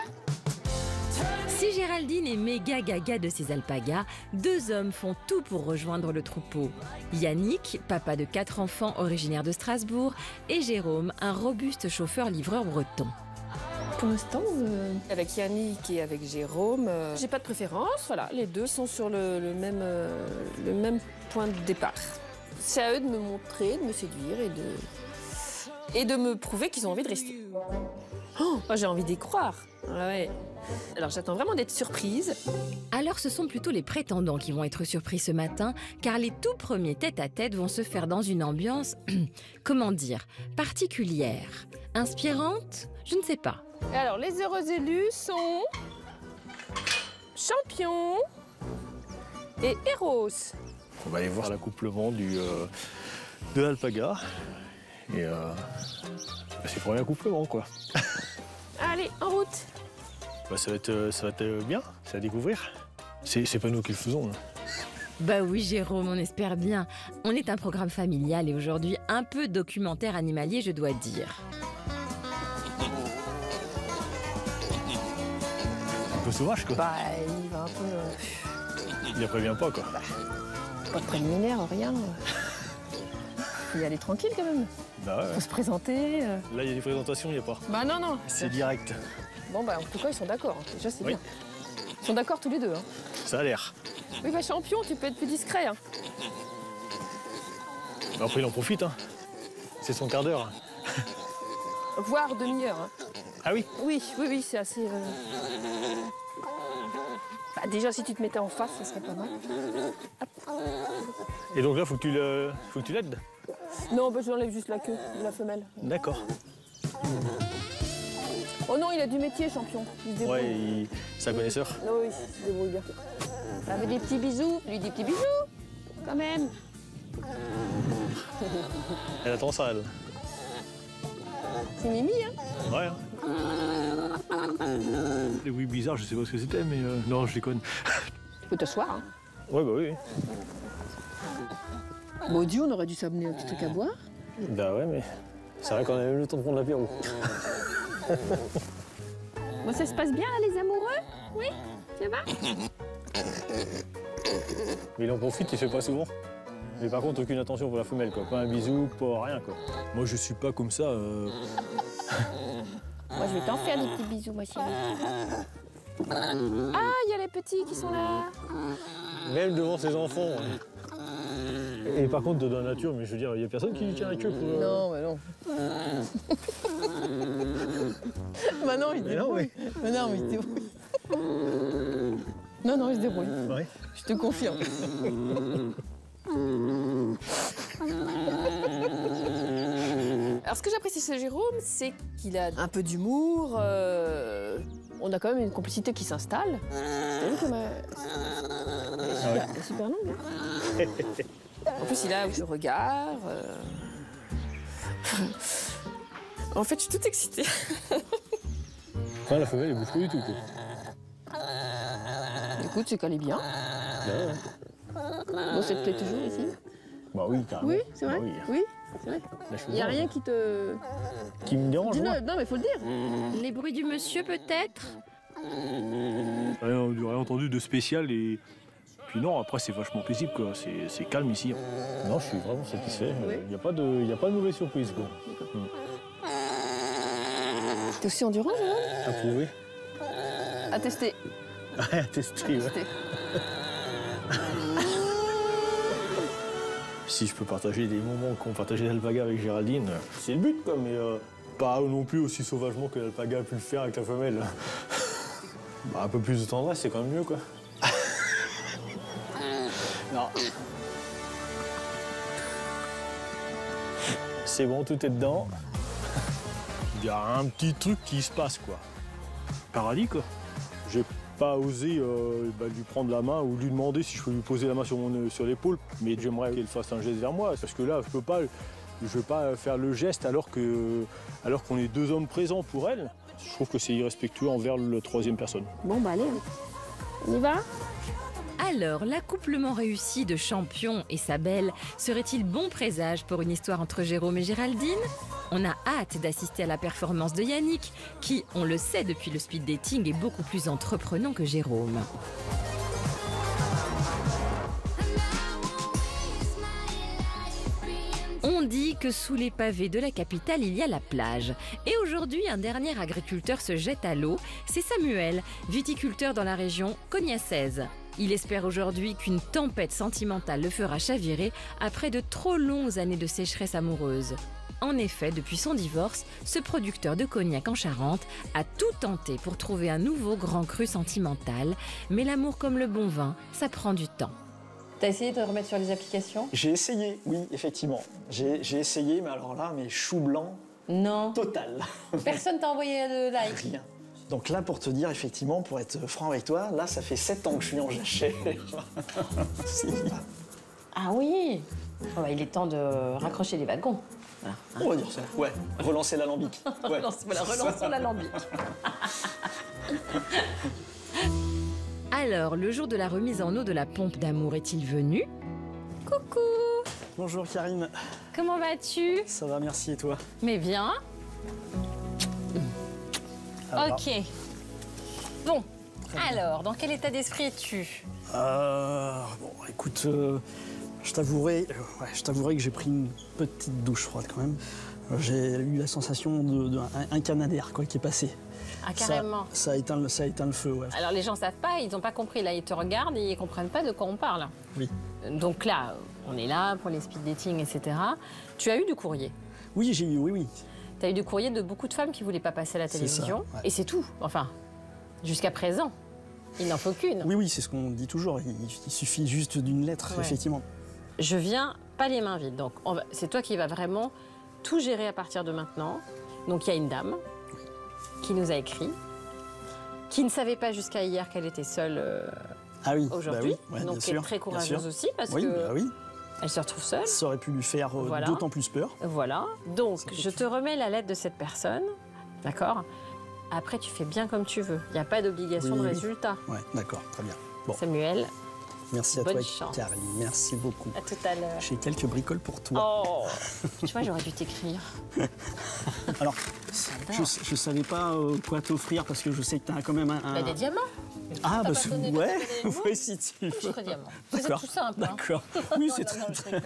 Si Géraldine est méga gaga de ses alpagas, 2 hommes font tout pour rejoindre le troupeau. Yannick, papa de 4 enfants originaires de Strasbourg, et Jérôme, un robuste chauffeur-livreur breton. Pour l'instant, avec Yannick et avec Jérôme, j'ai pas de préférence. Voilà, les deux sont sur le même point de départ. C'est à eux de me montrer, de me séduire et de me prouver qu'ils ont envie de rester. Oh, j'ai envie d'y croire. Ouais. Alors j'attends vraiment d'être surprise. Alors ce sont plutôt les prétendants qui vont être surpris ce matin, car les tout premiers tête-à-tête vont se faire dans une ambiance, comment dire, particulière. Inspirante? Je ne sais pas. Et alors les heureux élus sont Champion et Eros. On va aller voir l'accouplement de l'alpaga. Et c'est pour un accouplement, quoi. Allez, en route. Bah, ça va être bien, c'est à découvrir. C'est pas nous qui le faisons. Hein. Bah oui, Jérôme, on espère bien. On est un programme familial et aujourd'hui un peu documentaire animalier, je dois dire. Un peu sauvage, quoi. Bah, il va un peu... Il prévient pas, quoi. Pas de préliminaire, rien. Faut y aller tranquille, quand même. Bah ouais. Faut se présenter. Là, il y a des présentations, il n'y a pas. Bah non. C'est direct. Bon, bah en tout cas, ils sont d'accord. Déjà, c'est oui. bien. Ils sont d'accord tous les deux. Hein. Ça a l'air. Oui, bah Champion, tu peux être plus discret. Hein. Bah, après, il en profite. Hein. C'est son quart d'heure. Voire demi-heure. Hein. Ah oui? Oui, c'est assez... Bah, déjà, si tu te mettais en face, ça serait pas mal. Hop. Et donc là, faut que tu l'aides? Non, bah, je lui enlève juste la queue de la femelle. D'accord. Oh non, il a du métier, Champion. Il se débrouille. Ouais, c'est un connaisseur. Oui, il se débrouille bien. Ça fait des petits bisous. Lui, des petits bisous, quand même. Elle attend ça, elle. C'est Mimi, hein? Ouais. Les bruits bizarres, je sais pas ce que c'était, mais non, je les connais. Tu peux t'asseoir, hein? Ouais, bah oui. Bon, Dieu, on aurait dû s'amener un petit truc à boire. Bah ouais, mais c'est vrai qu'on a même le temps de prendre l'apéro. Bon, ça se passe bien, là, les amoureux? Oui? Ça va? Mais il en profite, il fait pas souvent. Mais par contre, aucune attention pour la femelle, quoi. Pas un bisou, pas rien, quoi. Moi, je suis pas comme ça. Moi, je vais t'en faire des petits bisous, ma chérie. Ah, il y a les petits qui sont là. Même devant ses enfants. Et par contre, dans la nature, mais je veux dire, il y a personne qui lui tient la queue pour... Non, mais non. Bah non, il se débrouille. Mais non, mais il se débrouille. Non, il se débrouille. Ouais. Je te confirme. Alors, ce que j'apprécie chez Jérôme, c'est qu'il a un peu d'humour. On a quand même une complicité qui s'installe. T'as vu comme c'est super long. Hein. En plus, il a le regard. En fait, je suis toute excitée. Enfin, la femelle, elle bouge pas du tout, quoi. Écoute, c'est qu'elle est bien. Bon, ça te plaît toujours ici? Bah oui, carrément. Oui, c'est vrai. Bah oui. Oui, c'est vrai. Il n'y a rien qui te... Qui me dérange, moi. Non, mais faut le dire. Les bruits du monsieur, peut-être? Rien entendu de spécial et... Puis non, après, c'est vachement paisible, quoi. C'est calme ici. Non, je suis vraiment satisfait. Il n'y a pas de mauvaise surprise, quoi. T'es aussi endurant, Jérôme? Approuvé. À tester. À tester, ouais. Si je peux partager des moments qu'ont partagé l'alpaga avec Géraldine, c'est le but, quoi, mais pas non plus aussi sauvagement que l'alpaga a pu le faire avec la femelle. Bah, un peu plus de tendresse, c'est quand même mieux, quoi. Non. C'est bon, tout est dedans. Il y a un petit truc qui se passe, quoi. Paradis, quoi. J'ai pas osé lui prendre la main ou lui demander si je peux lui poser la main sur l'épaule, mais j'aimerais qu'elle fasse un geste vers moi, parce que là, je veux pas faire le geste alors qu'on est deux hommes présents pour elle. Je trouve que c'est irrespectueux envers la troisième personne. Bon, bah allez, on y va? Alors, l'accouplement réussi de Champion et sa belle serait-il bon présage pour une histoire entre Jérôme et Géraldine? On a hâte d'assister à la performance de Yannick, qui, on le sait depuis le speed dating, est beaucoup plus entreprenant que Jérôme. On dit que sous les pavés de la capitale, il y a la plage. Et aujourd'hui, un dernier agriculteur se jette à l'eau. C'est Samuel, viticulteur dans la région cognaçaise. Il espère aujourd'hui qu'une tempête sentimentale le fera chavirer après de trop longues années de sécheresse amoureuse. En effet, depuis son divorce, ce producteur de cognac en Charente a tout tenté pour trouver un nouveau grand cru sentimental. Mais l'amour comme le bon vin, ça prend du temps. T'as essayé de te remettre sur les applications? J'ai essayé, oui, effectivement. J'ai essayé, mais alors là, mais chou blanc. Non. Total. Personne t'a envoyé de like? Rien. Donc là, pour te dire, effectivement, pour être franc avec toi, là, ça fait 7 ans que je suis en jachère. Si. Ah oui. Oh bah, il est temps de raccrocher les wagons. Voilà. On va dire ça. Ouais, relancer l'alambic. Ouais. Relançons l'alambic. Alors, le jour de la remise en eau de la pompe d'amour est-il venu? Coucou! Bonjour Karine. Comment vas-tu? Ça va, merci, et toi? Mais bien. Alors. Ok. Bon, alors, dans quel état d'esprit es-tu? Bon, écoute, je t'avouerai que j'ai pris une petite douche froide quand même. J'ai eu la sensation d'un Canadair, quoi, qui est passé. Ah, carrément. Ça a éteint le feu, ouais. Alors, les gens savent pas, ils n'ont pas compris. Là, ils te regardent et ils comprennent pas de quoi on parle. Oui. Donc là, on est là pour les speed dating, etc. Tu as eu du courrier? Oui, j'ai eu, oui. Tu as eu du courrier de beaucoup de femmes qui ne voulaient pas passer à la télévision. Ça, ouais. Et c'est tout. Enfin, jusqu'à présent, il n'en faut qu'une. Oui, c'est ce qu'on dit toujours. Il suffit juste d'une lettre, ouais. Effectivement. Je viens pas les mains vides. Donc, c'est toi qui vas vraiment tout gérer à partir de maintenant. Donc, il y a une dame qui nous a écrit, qui ne savait pas jusqu'à hier qu'elle était seule aujourd'hui. Bah oui, ouais, donc, qui est très courageuse aussi parce que... Oui. Elle se retrouve seule. Ça aurait pu lui faire d'autant plus peur. Voilà. Donc, je te remets la lettre de cette personne, d'accord? Après, tu fais bien comme tu veux. Il n'y a pas d'obligation de résultat. Ouais, d'accord, très bien. Bon. Samuel, merci à bonne toi, chance. Karine. Merci beaucoup. À tout à l'heure. J'ai quelques bricoles pour toi. Oh, tu vois, j'aurais dû t'écrire. Alors, je savais pas quoi t'offrir parce que je sais que tu as quand même un... Des diamants. Ah, bah ouais, si tu veux. Chiffre diamant. C'est tout simple. D'accord. Oui, c'est très...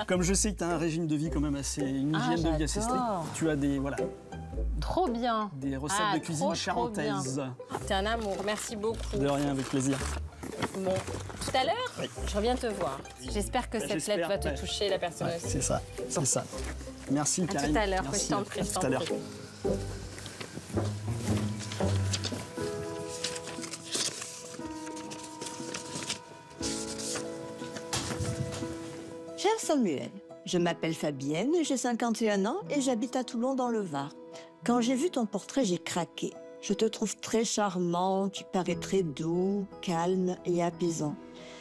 Comme je sais que tu as un régime de vie quand même assez... Une hygiène de vie assez stricte. Tu as des... Voilà. Trop bien. Des recettes de cuisine charentaise. T'es un amour, merci beaucoup. De rien, avec plaisir. Bon, tout à l'heure, je reviens te voir. J'espère que cette lettre va te toucher, la personne aussi. C'est ça, c'est ça. Merci, Karine. À tout à l'heure, merci. Je t'en prie. À tout à l'heure. Cher Samuel, Je m'appelle Fabienne, j'ai 51 ans et j'habite à Toulon dans le Var. Quand j'ai vu ton portrait, j'ai craqué. Je te trouve très charmant, tu parais très doux, calme et apaisant.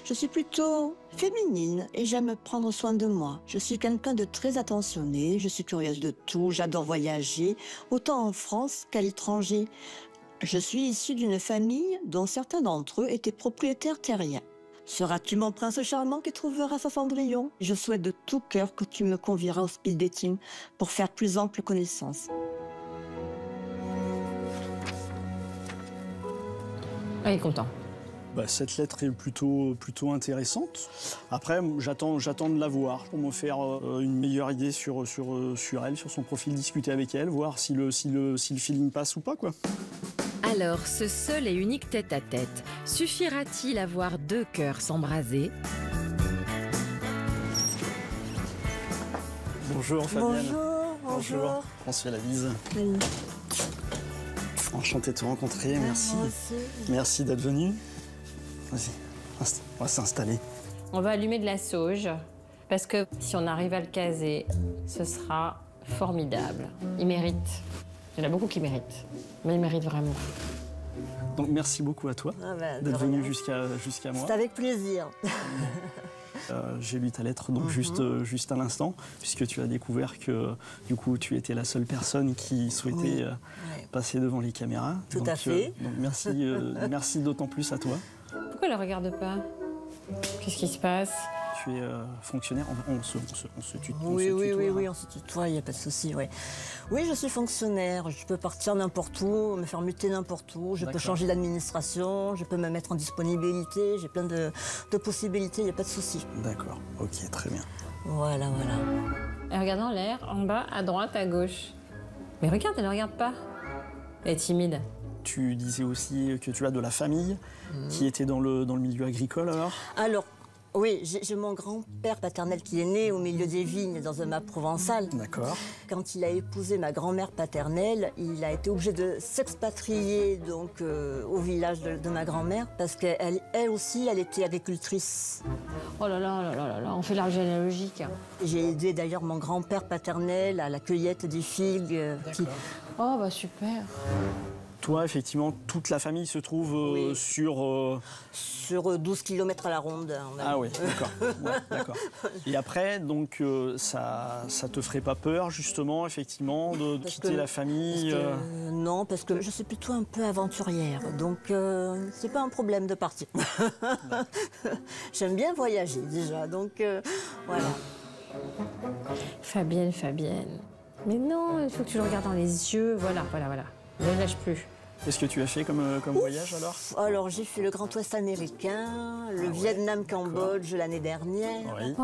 Je suis plutôt féminine et j'aime prendre soin de moi. Je suis quelqu'un de très attentionné, je suis curieuse de tout, j'adore voyager, autant en France qu'à l'étranger. Je suis issue d'une famille dont certains d'entre eux étaient propriétaires terriens. Seras-tu mon prince charmant qui trouvera sa Cendrillon? Je souhaite de tout cœur que tu me convieras au speed dating pour faire plus ample connaissance. Ah, il est content. Bah, cette lettre est plutôt intéressante. Après, j'attends de la voir pour me faire une meilleure idée sur elle, sur son profil, discuter avec elle, voir si le feeling passe ou pas, quoi. Alors, ce seul et unique tête-à-tête, suffira-t-il à voir deux cœurs s'embraser? Bonjour Fabienne. Bonjour. On se fait la bise. Oui. Enchanté de te rencontrer, merci. Moi aussi. Merci d'être venu. Vas-y, on va s'installer. On va allumer de la sauge, parce que si on arrive à le caser, ce sera formidable. Il mérite. Il y en a beaucoup qui méritent, mais il mérite vraiment. Donc merci beaucoup à toi d'être venu jusqu'à moi. C'est avec plaisir. J'ai lu ta lettre donc juste à l'instant, puisque tu as découvert que du coup tu étais la seule personne qui souhaitait passer devant les caméras. Tout à fait. Donc merci d'autant plus à toi. Pourquoi elle ne regarde pas? Qu'est-ce qui se passe? Tu es fonctionnaire, on se tutoie. Oui, on se tutoie, il n'y a pas de souci. Oui, je suis fonctionnaire, je peux partir n'importe où, me faire muter n'importe où, je peux changer d'administration, je peux me mettre en disponibilité, j'ai plein de possibilités, il n'y a pas de souci. D'accord, ok, très bien. Voilà. Elle regarde en l'air, en bas, à droite, à gauche. Mais regarde, elle ne regarde pas. Elle est timide. Tu disais aussi que tu as de la famille qui était dans le milieu agricole Alors, oui, j'ai mon grand-père paternel qui est né au milieu des vignes dans un mât provençal. D'accord. Quand il a épousé ma grand-mère paternelle, il a été obligé de s'expatrier donc au village de ma grand-mère parce qu'elle aussi, elle était agricultrice. Oh là là, on fait l'arbre généalogique. J'ai aidé d'ailleurs mon grand-père paternel à la cueillette des figues. Oh bah super. Toi, effectivement, toute la famille se trouve sur 12 km à la ronde. Ah oui, d'accord. Et après, donc, ça te ferait pas peur, justement, effectivement, de quitter la famille Non, parce que je suis plutôt un peu aventurière, donc c'est pas un problème de partir. J'aime bien voyager, déjà, donc voilà. Fabienne. Mais non, il faut que tu le regardes dans les yeux, voilà. Ne lâche plus. Qu'est-ce que tu as fait comme voyage alors? Alors j'ai fait le Grand Ouest américain, le Vietnam-Cambodge l'année dernière. Oui.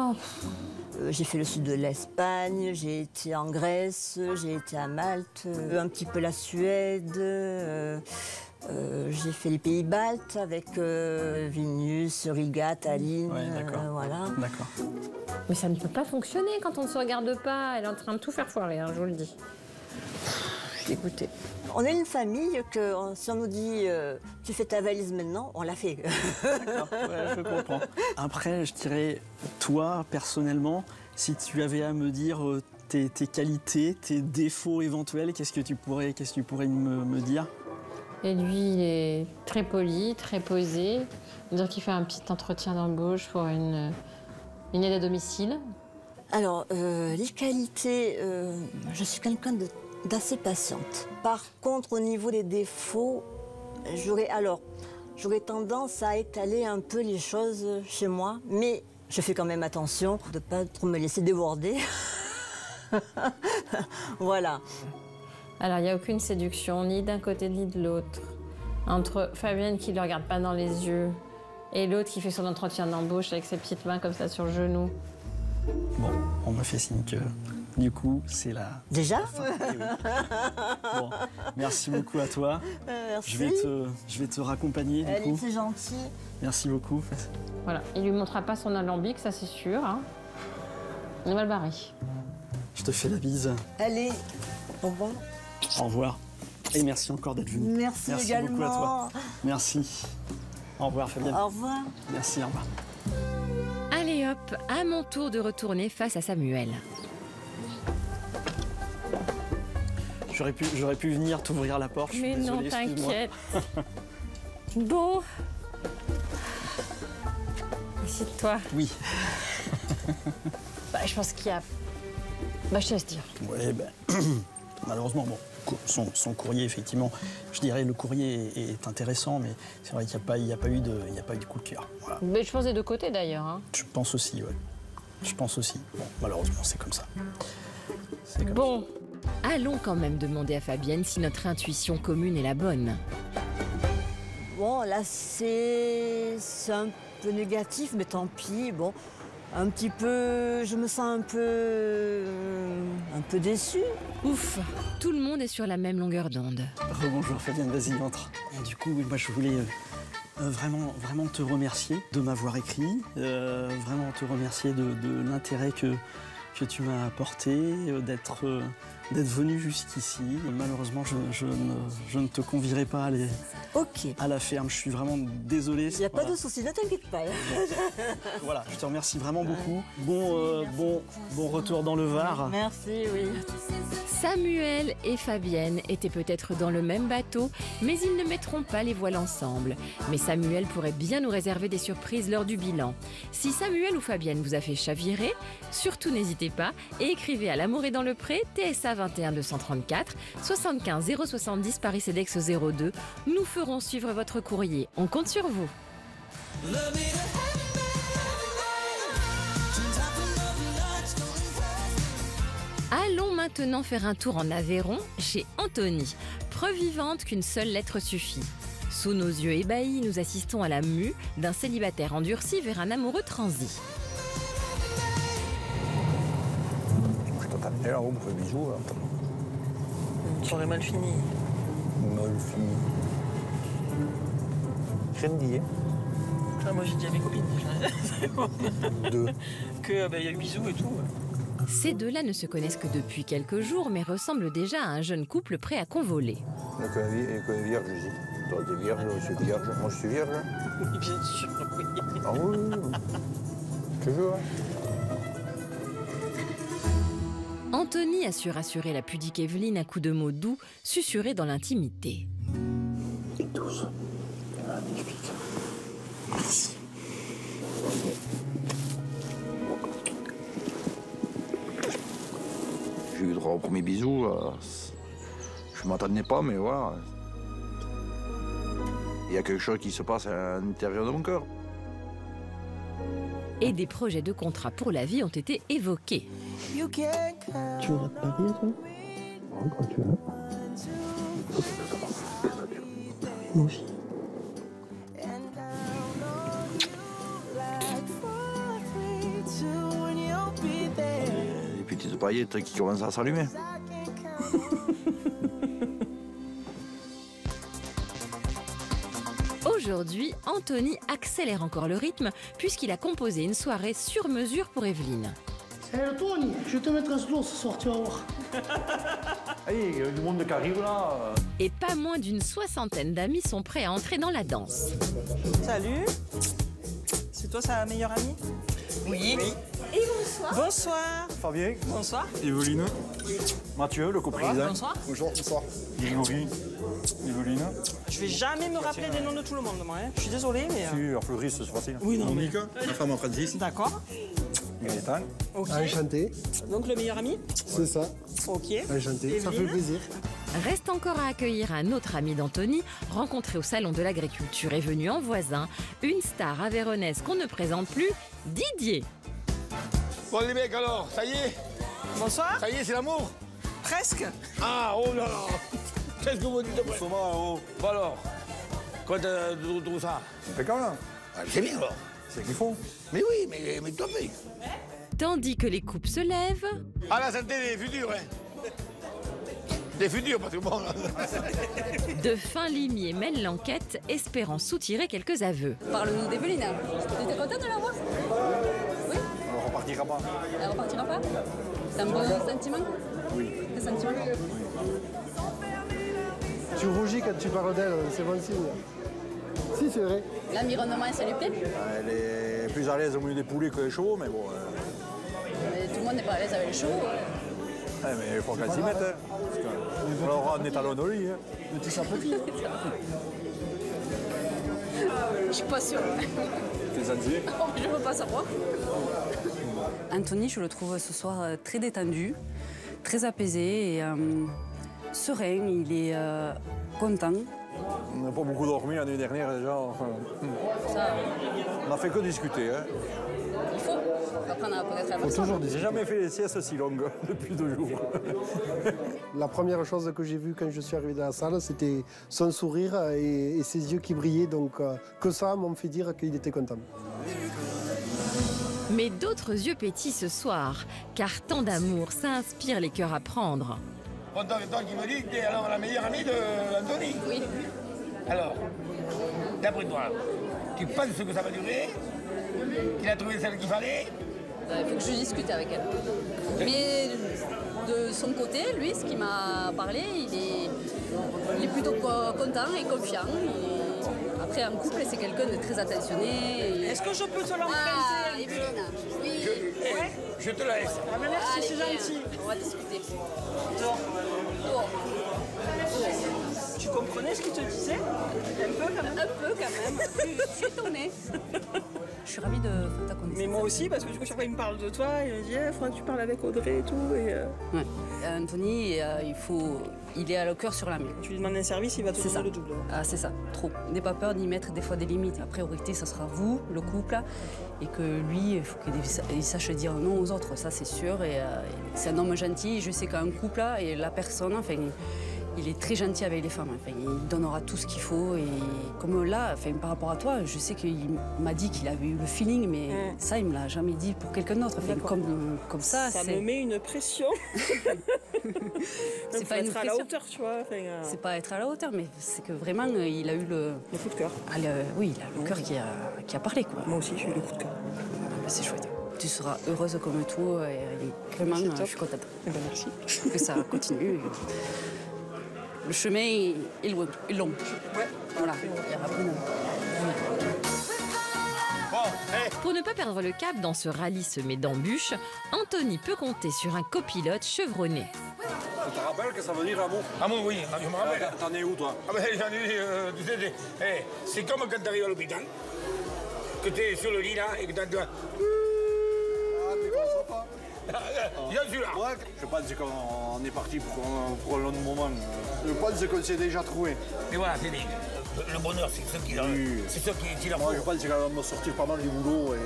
J'ai fait le sud de l'Espagne, j'ai été en Grèce, j'ai été à Malte, un petit peu la Suède. J'ai fait les pays baltes avec Vilnius, Riga, Tallinn. Voilà. D'accord. Mais ça ne peut pas fonctionner quand on ne se regarde pas. Elle est en train de tout faire foirer, je vous le dis. Écoutez. On est une famille que si on nous dit tu fais ta valise maintenant, on l'a fait. D'accord, je comprends. Après, je dirais, toi, personnellement, si tu avais à me dire tes qualités, tes défauts éventuels, qu'est-ce que tu pourrais me dire? Et lui, il est très poli, très posé. On dirait qu'il fait un petit entretien d'embauche pour une aide à domicile. Alors, les qualités, je suis quelqu'un d'assez patiente. Par contre, au niveau des défauts, j'aurais tendance à étaler un peu les choses chez moi, mais je fais quand même attention de ne pas trop me laisser déborder. Voilà. Alors, il n'y a aucune séduction, ni d'un côté ni de l'autre. Entre Fabienne qui ne le regarde pas dans les yeux et l'autre qui fait son entretien d'embauche avec ses petites mains comme ça sur le genou. Bon, on m'a fait signe que, du coup, c'est la... Déjà oui. Bon, merci beaucoup à toi. Merci. Je vais te raccompagner, du coup. C'est gentil. Merci beaucoup. Voilà, il lui montrera pas son alambic, ça c'est sûr. On va le barrer. Je te fais la bise. Allez, au revoir. Au revoir. Et merci encore d'être venu. Merci également. Beaucoup à toi. Merci. Au revoir, Fabienne. Au revoir. Merci, au revoir. Allez hop, Hop, à mon tour de retourner face à Samuel. J'aurais pu venir t'ouvrir la porte. Mais non, désolé, t'inquiète. Bon. Assieds-toi. Oui. Bah, je pense qu'il y a... Bah, je te laisse dire. Oui, ben, malheureusement, bon, son courrier, effectivement, je dirais le courrier est intéressant, mais c'est vrai qu'il n'y a pas eu de coup de cœur. Voilà. Mais je pense des deux côtés, d'ailleurs. Hein. Je pense aussi, oui. Je pense aussi. Bon, malheureusement, c'est comme ça. Bon, allons quand même demander à Fabienne si notre intuition commune est la bonne. Bon, là, c'est un peu négatif, mais tant pis. Bon, un petit peu... Je me sens un peu déçue. Ouf, tout le monde est sur la même longueur d'onde. Bonjour Fabienne, vas-y, entre. Et du coup, moi, je voulais vraiment te remercier de m'avoir écrit, vraiment te remercier de l'intérêt que tu m'as apporté, d'être venu jusqu'ici. Malheureusement, je ne te convierai pas à aller à la ferme. Je suis vraiment désolé. Il n'y a pas de souci, ne t'inquiète pas. Voilà, je te remercie vraiment beaucoup. Bon retour dans le Var. Merci, oui. Samuel et Fabienne étaient peut-être dans le même bateau, mais ils ne mettront pas les voiles ensemble. Mais Samuel pourrait bien nous réserver des surprises lors du bilan. Si Samuel ou Fabienne vous a fait chavirer, surtout n'hésitez pas et écrivez à L'amour est dans le pré, TSA 21 234 75 070 Paris CEDEX 02. Nous ferons suivre votre courrier. On compte sur vous. Allons maintenant faire un tour en Aveyron chez Anthony, preuve vivante qu'une seule lettre suffit. Sous nos yeux ébahis, nous assistons à la mue d'un célibataire endurci vers un amoureux transi. Je t'entends amener là-haut pour faire des bisous. Une soirée mal finie. Mal finie. Rien de dit, hein. Ah, moi j'ai dit à mes copines. Deux. Que y a eu bisous et tout. Ces deux-là ne se connaissent que depuis quelques jours, mais ressemblent déjà à un jeune couple prêt à convoler. On est que vierge ici. Toi, t'es vierge, je suis vierge. Moi, je suis vierge. Oui, bien sûr, oui. Ah oui. Toujours. Anthony a su rassurer la pudique Evelyne à coups de mots doux, susurrés dans l'intimité. Douce. Magnifique. Merci. J'ai eu droit au premier bisou. Je ne m'attendais pas, mais voilà. Il y a quelque chose qui se passe à l'intérieur de mon cœur. Et des projets de contrat pour la vie ont été évoqués. Tu veux te marier, toi? Oui, quand tu veux. Moi aussi. Les petites paillettes qui commencent à s'allumer. Aujourd'hui, Anthony accélère encore le rythme puisqu'il a composé une soirée sur mesure pour Evelyne. Salut Tony, je vais te mettre un slow ce soir, tu vas voir. Hey, il y a du monde qui arrive là. Et pas moins d'une soixantaine d'amis sont prêts à entrer dans la danse. Salut. C'est toi sa meilleure amie? Oui. Et bonsoir. Bonsoir. Fabien. Bonsoir. Evelyne. Mathieu, le coprésident. Bonsoir. Bonjour, bonsoir. Grégory. Evelyne. Je vais jamais me rappeler des noms de tout le monde, moi. Hein. Je suis désolé, mais... Si, Fleury, c'est facile. Oui, non, Monique, la femme en Francis. D'accord. Gaëtan. Ok. Enchanté. Donc le meilleur ami? C'est ça. Ok. Enchanté, ça fait plaisir. Reste encore à accueillir un autre ami d'Anthony, rencontré au Salon de l'Agriculture et venu en voisin, une star aveyronnaise qu'on ne présente plus, Didier. Bon les mecs alors, ça y est? Bonsoir. Ça y est, c'est l'amour? Presque. Ah, oh là là. Qu'est-ce que vous dites après? Oh. Bon alors, quoi de tout ça? Impeccable. Ah, c'est bien alors. C'est qu'il faut. Mais oui, mais toi mais. Tandis que les couples se lèvent... À la santé des futurs, hein. Des futurs, parce que bon... Là... De fins limiers mènent l'enquête, espérant soutirer quelques aveux. Parle-nous d'Evelyne. Tu étais contente de la voir? Oui. On repartira pas. Elle repartira pas? C'est un bon sentiment? Oui. Quel sentiment? Tu rougis quand tu parles d'elle, c'est bon signe. Si, c'est vrai. L'environnement, ça lui plaît? Elle est plus à l'aise au milieu des poulets que les chevaux, mais bon. Mais tout le monde n'est pas à l'aise avec les chevaux. Ouais, mais il faut qu'elle s'y mette. Hein. Alors on est à l'onorie. Hein. Mais tu sympathies. Je suis pas sûre. T'es zanzier? Je veux pas savoir. Anthony, je le trouve ce soir très détendu, très apaisé et serein. Il est content. On n'a pas beaucoup dormi l'année dernière déjà. Ça, on n'a fait que discuter. Hein. il faut apprendre à connaître la personne. J'ai jamais fait des siestes si longues depuis 2 jours. La première chose que j'ai vue quand je suis arrivé dans la salle, c'était son sourire et ses yeux qui brillaient. Donc que ça m'ont fait dire qu'il était content. Mais d'autres yeux pétillent ce soir, car tant d'amour, ça inspire les cœurs à prendre. Bon, toi qui me dis que t'es alors la meilleure amie d'Anthony. Oui. Alors, d'après toi, tu penses que ça va durer? Qu'il a trouvé celle qu'il fallait? Il faut que je discute avec elle. Mais de son côté, lui, ce qu'il m'a parlé, il est plutôt content et confiant. Après, en couple, c'est quelqu'un de très attentionné. Est-ce que je peux te l'emprunter? Ah, Evelyne, oui. Je te la laisse. Ah, mais merci, c'est gentil. On va discuter. Tu comprenais ce qu'il te disait? Un peu quand même. Un peu quand même. Je suis étonnée. Je suis ravie de faire ta connaissance. Mais moi aussi, parce que du coup, chaque fois, il me parle de toi, il me dit, il faudra que tu parles avec Audrey et tout. Et Ouais. Anthony, il est à le cœur sur la main. Tu lui demandes un service, il va te donner le double. Ah, c'est ça, trop. N'aie pas peur d'y mettre des fois des limites. La priorité, ça sera vous, le couple, et que lui, il faut qu'il sache dire non aux autres, ça c'est sûr. Et c'est un homme gentil, je sais qu'un couple, et la personne, enfin, il est très gentil avec les femmes. Enfin, il donnera tout ce qu'il faut. Et comme là, enfin, par rapport à toi, je sais qu'il m'a dit qu'il avait eu le feeling, mais ça, il me l'a jamais dit pour quelqu'un d'autre. Enfin, comme ça, ça me met une pression. C'est pas une être à la hauteur, tu vois. Enfin, c'est pas être à la hauteur, mais c'est que vraiment, il a eu le coup de cœur. Oui, il a le cœur qui a parlé, quoi. Moi aussi, j'ai eu le coup de cœur. C'est chouette. Tu seras heureuse comme tout. Et vraiment, je suis contente. Eh ben, merci. Que ça continue. Le chemin est long. Ouais. Voilà. Il y aura plus de... Pour ne pas perdre le cap dans ce rallye semé d'embûches, Anthony peut compter sur un copilote chevronné. Tu te rappelles que ça veut dire amour? Amour, oui, je me rappelle. T'en es où, toi? Ah ben, j'en ai, tu sais, c'est comme quand t'arrives à l'hôpital, que t'es sur le lit, là, et que t'entends... Ah, t'es comme ça, pas? Je suis là. Ouais, je pense qu'on est parti pour un long moment. Je pense qu'on s'est déjà trouvé. Et voilà, c'est dit. Le bonheur, c'est ce qu'il a. Oui. C'est ce qu'il a. Moi, je pense qu'elle va me sortir pas mal du boulot. Et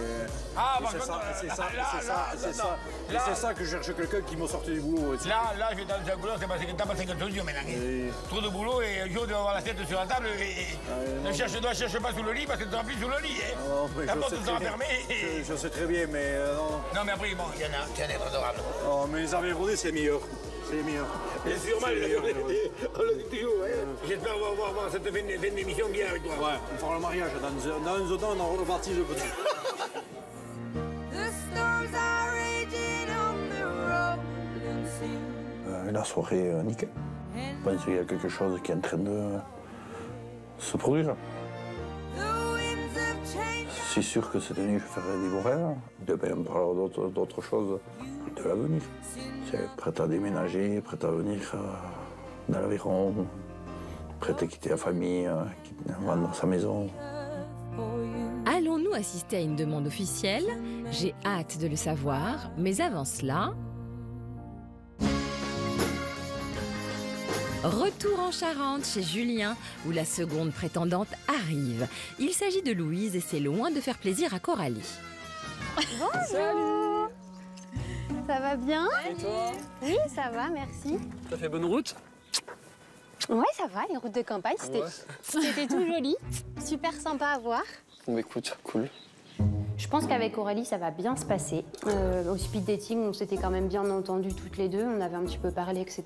c'est ça que je cherche quelqu'un qui me sorte du boulot. Là, je vais dans un boulot, c'est parce que t'as pas 50 jours maintenant. Trop de boulot et un jour, tu vas avoir la tête sur la table et ne cherche pas sous le lit parce que tu n'auras plus sous le lit. La porte sera fermée. Je sais très bien, mais non, mais après, bon, il y en a qui en est adorable. Oh, mais les armées rodées, c'est meilleur. C'est les meilleurs. Bien sûr, on le dit toujours. J'espère voir cette fin d'émission bien avec toi. Ouais, on fera le mariage. Dans un temps, on repartit le petit. La soirée, nickel. Je pense qu'il y a quelque chose qui est en train de se produire. C'est sûr que cette nuit, je ferai des beaux rêves. Demain, on parlera d'autres choses de l'avenir. C'est prête à déménager, prête à venir dans l'Aveyron, prête à quitter la famille, à vendre sa maison. Allons-nous assister à une demande officielle? J'ai hâte de le savoir, mais avant cela... Retour en Charente chez Julien, où la seconde prétendante arrive. Il s'agit de Louise et c'est loin de faire plaisir à Coralie. Bonjour. Salut. Ça va bien? Et toi? Oui, ça va, merci. T'as fait bonne route? Ouais, ça va, les routes de campagne, c'était tout joli. Super sympa à voir. Bon, écoute, cool. Je pense qu'avec Aurélie, ça va bien se passer. Au speed dating, on s'était quand même bien entendus toutes les deux. On avait un petit peu parlé, etc.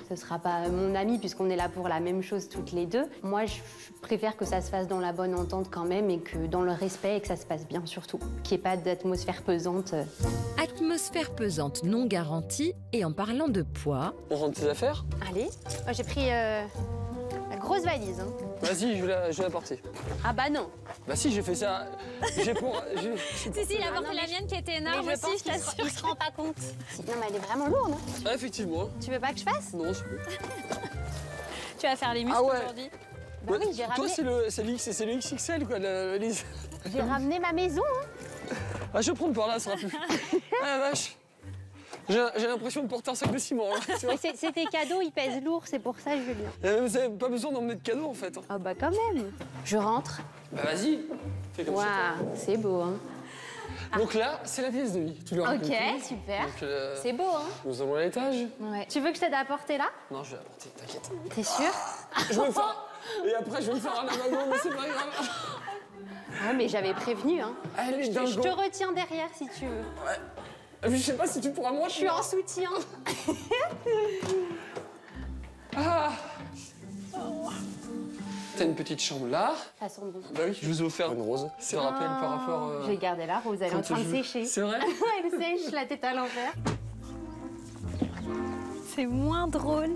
Ce sera pas mon amie, puisqu'on est là pour la même chose toutes les deux. Moi, je préfère que ça se fasse dans la bonne entente quand même, et que dans le respect, et que ça se passe bien surtout. Qu'il n'y ait pas d'atmosphère pesante. Atmosphère pesante non garantie. Et en parlant de poids... On rentre tes affaires? Allez, j'ai pris la grosse grosse valise. Hein. Vas-y, je vais la porter. Ah bah non. Bah si, j'ai fait ça. J'ai pour. Si, il a porté la mienne qui était énorme Mais aussi, je t'assure. il se rend pas compte. Non, mais elle est vraiment lourde. Hein. Ah, effectivement. Tu veux pas que je fasse? Non, je peux. Tu vas faire les muscles aujourd'hui? Bah oui, j'ai Toi, ramené. c'est le XXL, quoi, la valise. J'ai ramené ma maison. Hein. Ah, je vais prendre par là, ça sera plus. Ah la vache. J'ai l'impression de porter un sac de ciment. Là, tu vois. C'est tes cadeaux, ils pèsent lourd, c'est pour ça, Julien. Vous avez pas besoin d'emmener de cadeaux, en fait. Ah bah quand même. Je rentre. Bah vas-y, fais comme ça. Waouh, c'est beau, hein. Donc là, c'est la pièce de lit. Tu l'auras compris. Ok, super. Donc, c'est beau, hein. Nous allons à l'étage. Ouais. Tu veux que je t'aide à porter là? Non, je vais la porter, t'inquiète. T'es sûr? Je vais me faire... Et après, je vais me faire un amagon, mais c'est pas grave. Ouais, mais j'avais prévenu, hein. Allez, je te retiens derrière si tu veux. Ouais. Mais je sais pas si tu pourras moi. Je suis en soutien. Ah. T'as une petite chambre là. Ça sent bon. Bah oui, je vous ai offert une rose. C'est un rappel par rapport. J'ai gardé la rose, elle est en train de sécher. C'est vrai? Elle sèche, la tête à l'envers. C'est moins drôle.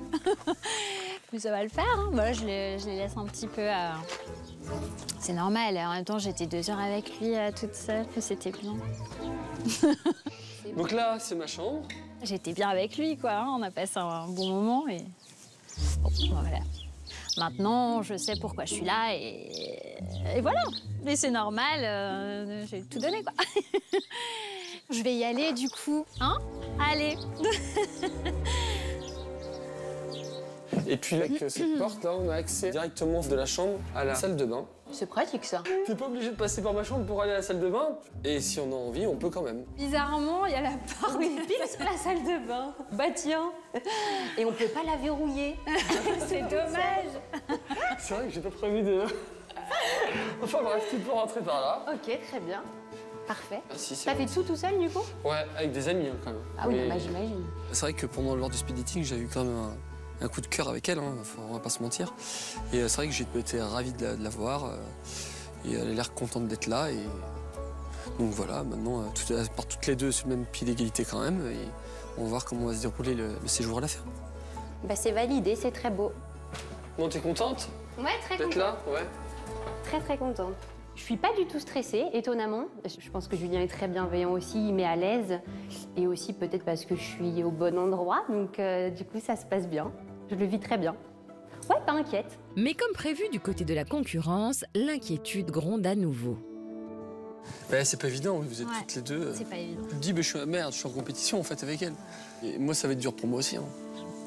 Mais ça va le faire, hein. Bah, je les laisse un petit peu à... C'est normal, en même temps j'étais 2 heures avec lui toute seule, c'était bien. Donc là, c'est ma chambre. J'étais bien avec lui, quoi, hein. On a passé un bon moment et... Bon, voilà. Maintenant, je sais pourquoi je suis là et voilà. Mais c'est normal, j'ai tout donné, quoi. Je vais y aller, du coup, hein? Allez. Et puis avec cette porte là, on a accès directement de la chambre à la salle de bain. C'est pratique ça. T'es pas obligé de passer par ma chambre pour aller à la salle de bain. Et si on a envie, on peut quand même. Bizarrement, il y a la porte pile sur la salle de bain. Bah tiens. Et on peut pas la verrouiller. C'est dommage. C'est vrai que j'ai pas prévu de... Enfin bref, tu peux rentrer par là. Ok, très bien. Parfait. Merci, T'as fait tout seul du coup? Ouais, avec des amis quand même. Ah oui, bah, j'imagine. C'est vrai que lors du speed dating, j'ai eu quand même un coup de cœur avec elle, hein, on va pas se mentir. Et c'est vrai que j'ai été ravi de la voir. Et elle a l'air contente d'être là. Et donc voilà, maintenant, par toutes les deux sur le même pied d'égalité quand même. Et on va voir comment va se dérouler le séjour à la ferme. Bah c'est validé, c'est très beau. Bon, t'es contente? Ouais, très d'être contente. là, ouais. Très très contente. Je suis pas du tout stressée, étonnamment. Je pense que Julien est très bienveillant aussi, il met à l'aise. Et aussi peut-être parce que je suis au bon endroit, donc du coup ça se passe bien. Je le vis très bien. Ouais, pas inquiète. Mais comme prévu du côté de la concurrence, l'inquiétude gronde à nouveau. Bah, c'est pas évident, vous êtes toutes les deux. C'est pas évident. Je me dis, bah, je suis en compétition en fait avec elle. Et moi, ça va être dur pour moi aussi, hein,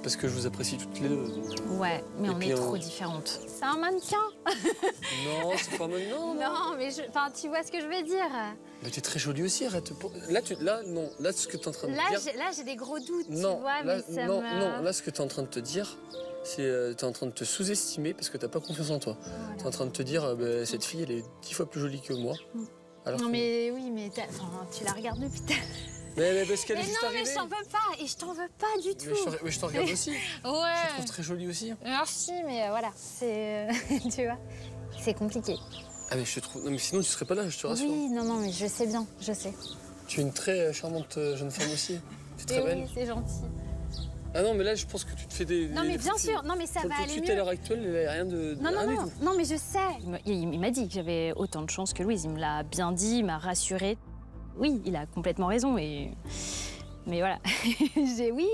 parce que je vous apprécie toutes les deux. Ouais, mais Et on puis, est trop différentes. C'est un mannequin. Non, c'est pas mal. Non, Non, mais tu vois ce que je veux dire. Mais t'es très jolie aussi, arrête. Là, ce que t'es en train de dire... Là, j'ai des gros doutes, non, tu vois, là, mais ça non, me... non, là, ce que t'es en train de te dire, c'est t'es en train de te sous-estimer parce que t'as pas confiance en toi. Voilà. T'es en train de te dire, bah, cette fille, elle est 10 fois plus jolie que moi. Alors non, que... mais oui, mais tu la regardes depuis tout à l'heure. Mais parce qu'elle est juste non, arrivée. mais je t'en veux pas, et je t'en veux pas du tout. Mais je te regarde aussi. Ouais. Je te trouve très jolie aussi. Merci, mais voilà, c'est... tu vois, c'est compliqué. Ah mais je te trouve... Non mais sinon tu serais pas là, je te rassure. Oui, non, mais je sais bien, je sais. Tu es une très charmante jeune femme aussi. Tu es très belle. Oui, c'est gentil. Ah non, mais là je pense que tu te fais des... Non mais bien sûr, non mais ça va aller mieux. À l'heure actuelle, il n'y a rien de... Non, mais je sais. Il m'a dit que j'avais autant de chance que Louise, il me l'a bien dit, il m'a rassurée. Oui, il a complètement raison, mais voilà. Oui,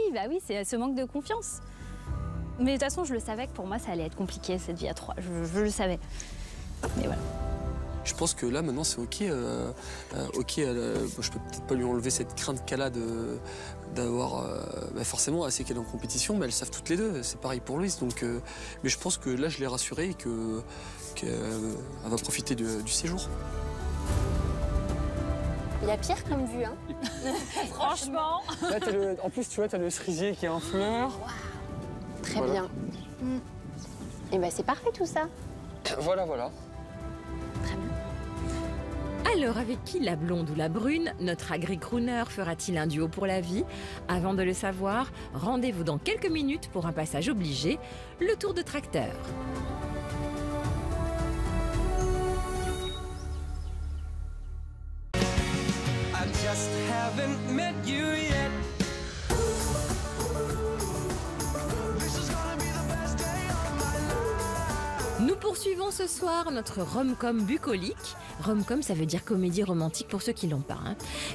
c'est ce manque de confiance. Mais de toute façon, je le savais que pour moi, ça allait être compliqué, cette vie à 3. Je le savais. Mais voilà. Je pense que là, maintenant, c'est OK. Je peux peut-être pas lui enlever cette crainte qu'elle a d'avoir... forcément, elle sait qu'elle est en compétition, mais elles savent toutes les deux. C'est pareil pour Louise. Donc, mais je pense que là, je l'ai rassurée et qu'elle va profiter du séjour. Il y a pire comme vue, hein. Franchement. Là, en plus, tu vois, t'as le cerisier qui est en fleurs. Wow. Très bien. Et ben c'est parfait tout ça. Voilà. Très bien. Alors, avec qui, la blonde ou la brune, notre agri-crooner fera-t-il un duo pour la vie? Avant de le savoir, rendez-vous dans quelques minutes pour un passage obligé, le tour de tracteur. I just haven't met you yet. This is gonna be the best day of my life. Nous poursuivons ce soir notre rom-com bucolique. Rom-com, ça veut dire comédie romantique pour ceux qui l'ont pas.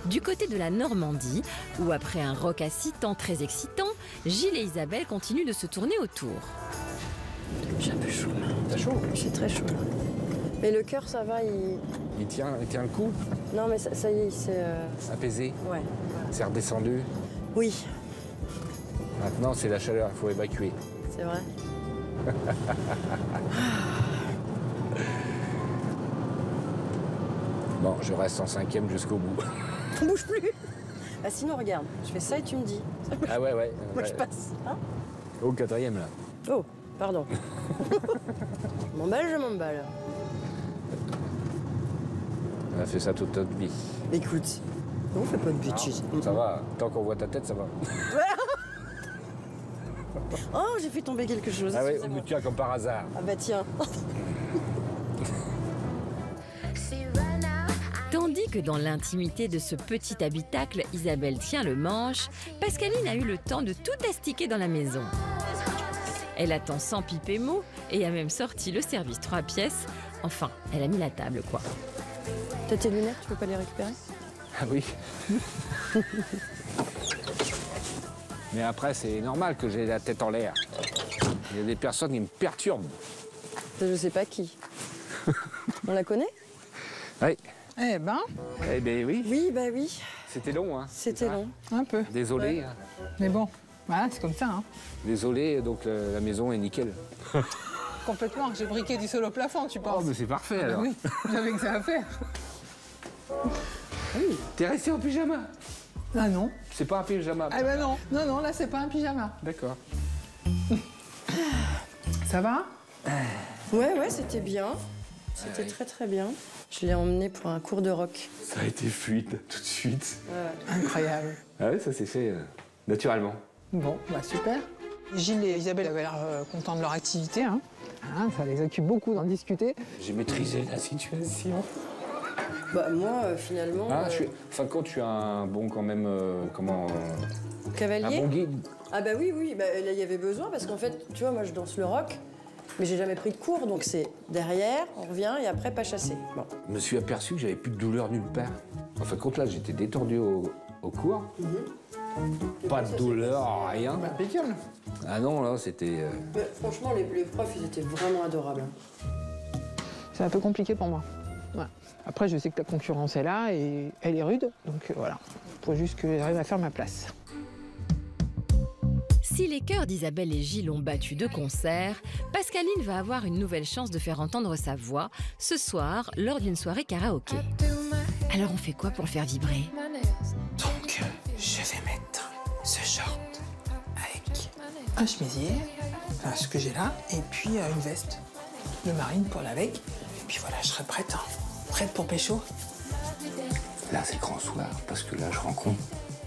Du côté de la Normandie, où après un rock à 6 temps très excitant, Gilles et Isabelle continuent de se tourner autour. J'ai un peu chaud là. T'as chaud? J'ai très chaud là. Mais le cœur, ça va, Il tient le coup? Non, mais ça y est, il s'est... Apaisé? Ouais. C'est redescendu? Oui. Maintenant, c'est la chaleur, il faut évacuer. C'est vrai. Bon, je reste en 5e jusqu'au bout. On bouge plus. Bah sinon, regarde, je fais ça et tu me dis. Ah ouais. Moi, je passe. Hein? Au 4e, là. Oh, pardon. Je m'emballe. On a fait ça toute notre vie. Écoute, on fait pas de bêtises. Ça va, tant qu'on voit ta tête, ça va. Oh, j'ai fait tomber quelque chose. Ah ouais, au bout de comme par hasard. Ah bah tiens. Tandis que dans l'intimité de ce petit habitacle, Isabelle tient le manche, Pascaline a eu le temps de tout astiquer dans la maison. Elle attend sans piper mot et a même sorti le service 3 pièces. Enfin, elle a mis la table, quoi. T'as tes lunettes, tu peux pas les récupérer? Ah oui. Mais après, c'est normal que j'ai la tête en l'air. Il y a des personnes qui me perturbent. Je sais pas qui. On la connaît? Oui. Eh ben. Eh ben oui. Oui, bah oui. C'était long, hein. C'était long. Un peu. Désolé. Ouais. Mais bon, voilà, c'est comme ça. Hein. Désolé, donc la maison est nickel. Complètement, j'ai briqué du sol au plafond, tu penses? Oh, mais c'est parfait, alors. Oui, j'avais que ça à faire. Oui. T'es resté en pyjama? Ah non. C'est pas un pyjama? Ah ben non, non, là c'est pas un pyjama. D'accord. Ça va? Ouais, c'était bien. C'était très bien. Je l'ai emmené pour un cours de rock. Ça a été fluide, tout de suite. Ouais. Incroyable. Ah ouais, ça s'est fait naturellement. Bon, bah super. Gilles et Isabelle avaient l'air contents de leur activité. Hein. Ça les occupe beaucoup d'en discuter. J'ai maîtrisé la situation. Bah moi, finalement... Fin de compte, je suis un bon quand même... Cavalier? Un bon guide. Ah bah oui, bah, là il y avait besoin parce qu'en fait, tu vois, moi je danse le rock, mais j'ai jamais pris de cours, donc c'est derrière, on revient et après pas chasser. Bon. Je me suis aperçu que j'avais plus de douleur nulle part. En fin de compte, là, j'étais détendu au cours. Pas de douleur, rien. Impeccable. Ah non, là, c'était... Franchement, les profs, ils étaient vraiment adorables. C'est un peu compliqué pour moi. Ouais. Après, je sais que la concurrence est là et elle est rude, donc voilà. Faut juste que j'arrive à faire ma place. Si les cœurs d'Isabelle et Gilles ont battu de concert, Pascaline va avoir une nouvelle chance de faire entendre sa voix ce soir lors d'une soirée karaoké. Alors on fait quoi pour le faire vibrer? Donc, je vais mettre ce short avec un chemisier, enfin, ce que j'ai là, et puis une veste de marine pour l'avec. Et puis voilà, je serai prête, prête pour pécho. Là, c'est le grand soir, parce que là, je rencontre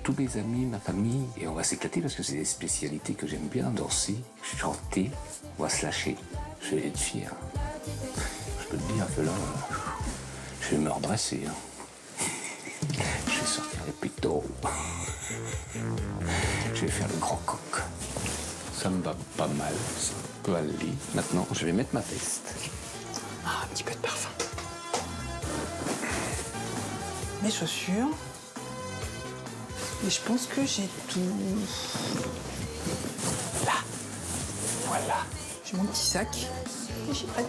tous mes amis, ma famille, et on va s'éclater parce que c'est des spécialités que j'aime bien, danser, chanter, on va se lâcher. Je vais être fier. Je peux te dire que là, je vais me redresser. Je vais sortir les pectoraux. Je vais faire le grand coq. Ça me va pas mal, ça peut aller. Maintenant, je vais mettre ma veste. Un petit peu de parfum. Mes chaussures. Et je pense que j'ai tout. Là. Voilà. J'ai mon petit sac. Et je suis prête.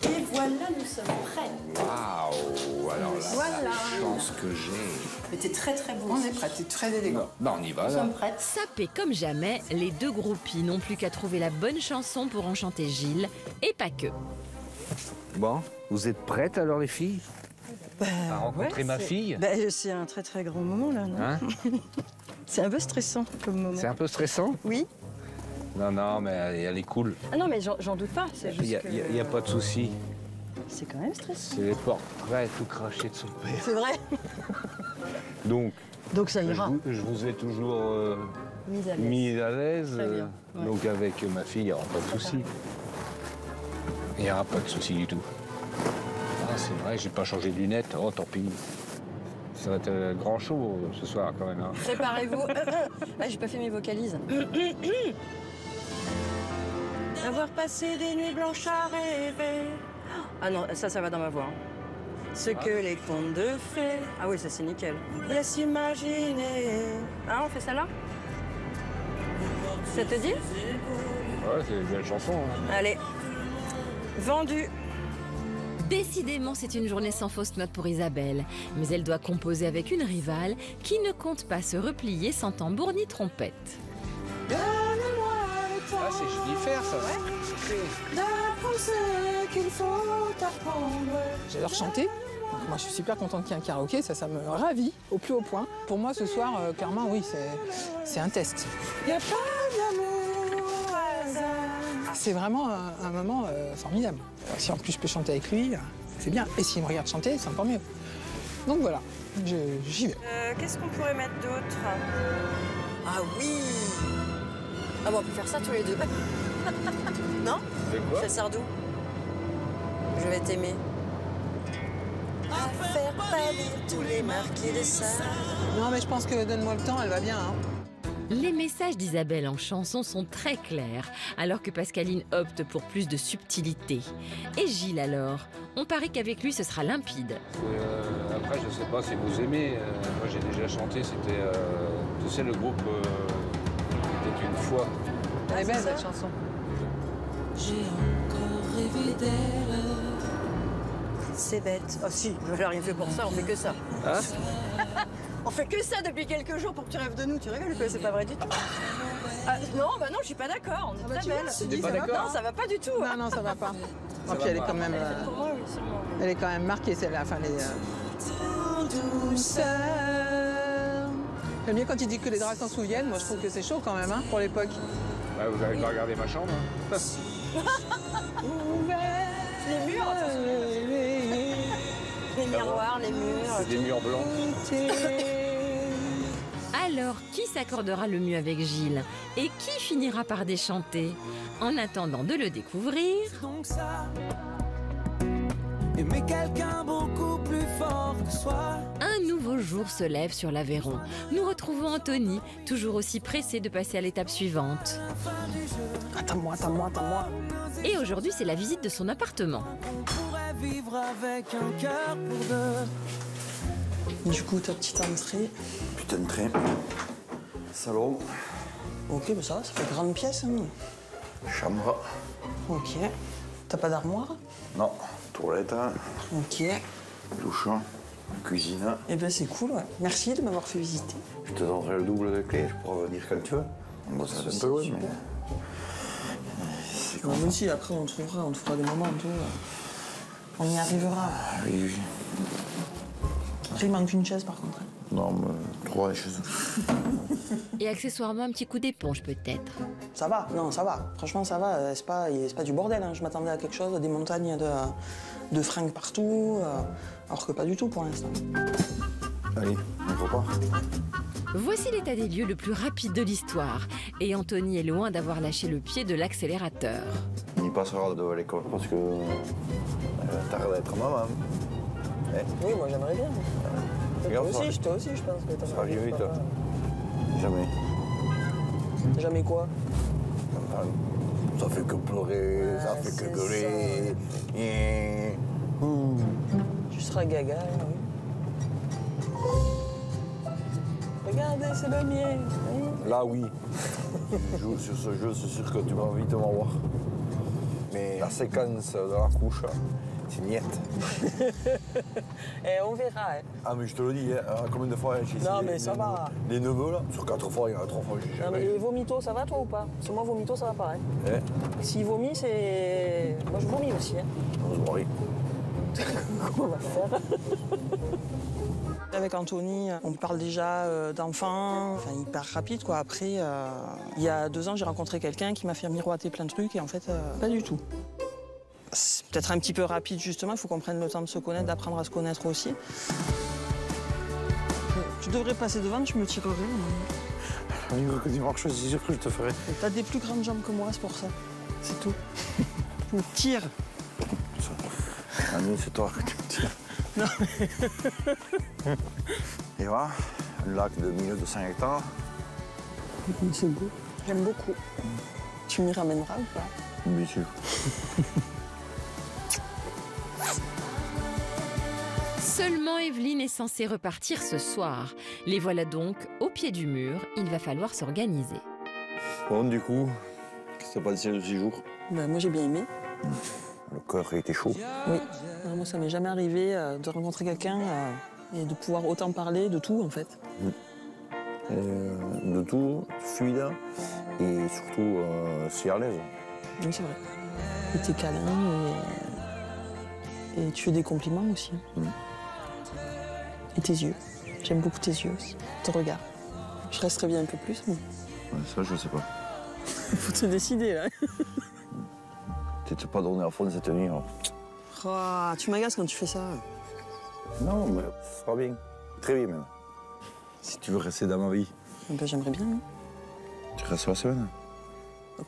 Et voilà, nous sommes prêts. Waouh! Alors là, Voilà. la chance que j'ai. Mais t'es très beau. On est prêts, t'es très élégant. Bah, on y va, Nous là. sommes prêts. Sapés comme jamais, les deux groupies n'ont plus qu'à trouver la bonne chanson pour enchanter Gilles, et pas que. Bon, vous êtes prêtes alors les filles? À rencontrer ma fille? Bah, c'est un très grand moment là, non? Hein? C'est un peu stressant comme moment. C'est un peu stressant? Oui. Non, mais elle est cool. Ah non, mais j'en doute pas. C'est juste que... Il n'y a pas de souci. C'est quand même stressant. C'est les portraits tout crachés de son père. C'est vrai. Donc ça ira. Je vous ai toujours mis à l'aise. Très bien. Ouais. Donc avec ma fille, il n'y aura pas de souci. Il n'y aura pas de souci du tout. Ah, c'est vrai, j'ai pas changé de lunettes. Oh, tant pis. Ça va être un grand show ce soir quand même. Hein. Préparez-vous. Ah, j'ai pas fait mes vocalises. Avoir passé des nuits blanches à rêver. Ah non, ça va dans ma voix. Ce que les contes de fées. Ah oui, ça c'est nickel. Laisse imaginer. Ah, on fait ça là? Ça te dit? Ouais, c'est une belle chanson. Hein. Allez. Vendu. Décidément, c'est une journée sans fausse note pour Isabelle. Mais elle doit composer avec une rivale qui ne compte pas se replier sans tambour ni trompette. Ah, c'est Jennifer, ça, ouais. J'adore chanter. Donc, moi, je suis super contente qu'il y ait un karaoké. Ça me ravit au plus haut point. Pour moi, ce soir, clairement, oui, c'est un test. Y a pas d'amour au hasard. C'est vraiment un moment formidable. Si en plus je peux chanter avec lui, c'est bien. Et s'il me regarde chanter, c'est encore mieux. Donc voilà, j'y vais. Qu'est-ce qu'on pourrait mettre d'autre? Ah oui. Ah bon, on peut faire ça tous les deux. Non? C'est quoi? C'est Sardou. Je vais t'aimer. À faire pâlir tous les marquis de Sade. Non, mais je pense que Donne-moi le temps, elle va bien. Hein. Les messages d'Isabelle en chanson sont très clairs, alors que Pascaline opte pour plus de subtilité. Et Gilles alors? On parie qu'avec lui ce sera limpide. Après, je sais pas si vous aimez. Moi, j'ai déjà chanté, c'était, tu sais, le groupe C'était une fois. Elle est belle, cette chanson. J'ai encore rêvé d'elle. C'est bête. Oh si, je n'ai rien fait pour ça, on fait que ça. Hein? On fait que ça depuis quelques jours pour que tu rêves de nous. Tu rigoles quoi? C'est pas vrai du tout. Ah, non, bah non, je suis pas d'accord. On est très belle. Tu n'es pas d'accord? Non, ça va pas du tout. Non, non, ça va pas. Et puis elle est quand même. Elle est quand même marquée celle-là. Enfin, J'aime bien quand il dit que les draps s'en souviennent. Moi, je trouve que c'est chaud quand même, hein, pour l'époque. Ouais, vous avez pas regardé ma chambre? Hein. Les murs. Les miroirs, les murs. C'est des murs blancs. Alors, qui s'accordera le mieux avec Gilles? Et qui finira par déchanter? En attendant de le découvrir... Donc ça, aimer quelqu'un beaucoup plus fort que soi. Un nouveau jour se lève sur l'Aveyron. Nous retrouvons Anthony, toujours aussi pressé de passer à l'étape suivante. Attends-moi. Et aujourd'hui, c'est la visite de son appartement. On pourrait vivre avec un cœur pour deux. Du coup, ta petite entrée. Putain de train. Salon. Ok, bah ça va, ça fait grande pièce. Hein. Chambre. Ok. T'as pas d'armoire? Non. Toilette. Ok. Douche. Cuisine. Eh ben c'est cool, ouais. Merci de m'avoir fait visiter. Je te donnerai le double de clés, je pourrai venir quand tu veux. Bon, ça c'est un peu loin, mais... Non, mais aussi, après on trouvera des moments un peu... On y arrivera. Oui. Après, il manque une chaise par contre. Non, mais 3 chaises. Et accessoirement, un petit coup d'éponge peut-être. Ça va, non, ça va. Franchement, ça va. C'est pas du bordel. Hein. Je m'attendais à quelque chose, des montagnes de fringues partout, alors que pas du tout pour l'instant. Allez, on repart. Voici l'état des lieux le plus rapide de l'histoire. Et Anthony est loin d'avoir lâché le pied de l'accélérateur. On y passera devant l'école parce que t'arrêtes d'être maman. Eh. Oui, moi j'aimerais bien. Regarde, toi aussi, je pense que ça va aller vite. Jamais. Jamais quoi? Ça fait que pleurer, ça fait que gueuler. Tu seras gaga, oui. Regardez, c'est le mien. Là, oui. Je joue sur ce jeu, c'est sûr que tu vas vite m'en voir. Mais la séquence de la couche, c'est niette. Et on verra. Hein. Ah, mais je te le dis, hein, combien de fois j'ai essayé. Non, mais ça va. Les neveux, là, sur 4 fois, il y en a 3 fois, j'ai Non, jamais. mais les vomitos, ça va toi ou pas? Parce que moi, vomito, ça va pas. Hein. Eh, S'il vomit, c'est. Moi, je vomis aussi. Hein. on se voit. Comment on va faire? Avec Anthony, on parle déjà d'enfants, enfin hyper rapide quoi. Après, il y a 2 ans, j'ai rencontré quelqu'un qui m'a fait miroiter plein de trucs et en fait, pas du tout. C'est peut-être un petit peu rapide justement, il faut qu'on prenne le temps de se connaître, d'apprendre à se connaître aussi. Tu devrais passer devant, tu me tirerais. Un livre que dimanche, c'est sûr que je te ferai. T'as des plus grandes jambes que moi, c'est pour ça. C'est tout. Tu me tires. Annie, c'est toi que tu me tires. Non. Et voilà, un lac de 1200 hectares. C'est beau. J'aime beaucoup. Tu m'y ramèneras ou pas? Bien sûr. Seulement Evelyne est censée repartir ce soir. Les voilà donc au pied du mur. Il va falloir s'organiser. Bon, du coup, qu'est-ce que t'as pensé de 6 jours? Bah, moi, j'ai bien aimé. Le cœur a été chaud. Oui. Moi, ça m'est jamais arrivé de rencontrer quelqu'un et de pouvoir autant parler de tout, en fait. De tout, fluide et surtout si à l'aise. Oui, c'est vrai. Et t'es câlin et tu fais des compliments aussi. Et tes yeux. J'aime beaucoup tes yeux aussi. Ton regard. Je resterais bien un peu plus, mais... Ouais, ça, je sais pas. Faut te décider, là. T'étais pas donné à fond cette nuit. Alors. Oh, tu m'agaces quand tu fais ça. Non, mais ça sera bien. Très bien, même. Si tu veux rester dans ma vie. Ben, j'aimerais bien. Hein. Tu restes la semaine?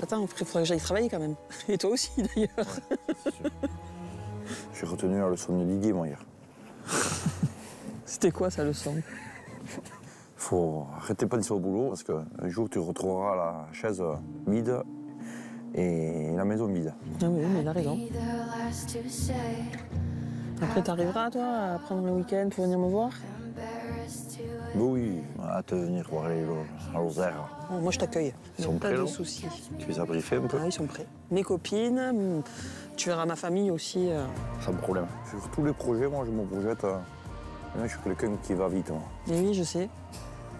Attends, il faudrait que j'aille travailler quand même. Et toi aussi, d'ailleurs. Ouais, j'ai retenu la leçon de Didier, moi, hier. C'était quoi, sa leçon? Faut arrêter de penser au boulot, parce qu'un jour, tu retrouveras la chaise vide et la maison vide. Ah oui, mais il a raison. Après, t'arriveras, toi, à prendre le week-end pour venir me voir? Oui, à te venir voir à Lozère. Oh, moi, je t'accueille. Ils sont pas prêts, de non? soucis. Tu les as briefés un peu? Ah, ils sont prêts. Mes copines, tu verras ma famille aussi. Sans problème. Sur tous les projets, moi, je me projette. Je suis quelqu'un qui va vite. Moi. Mais oui, je sais.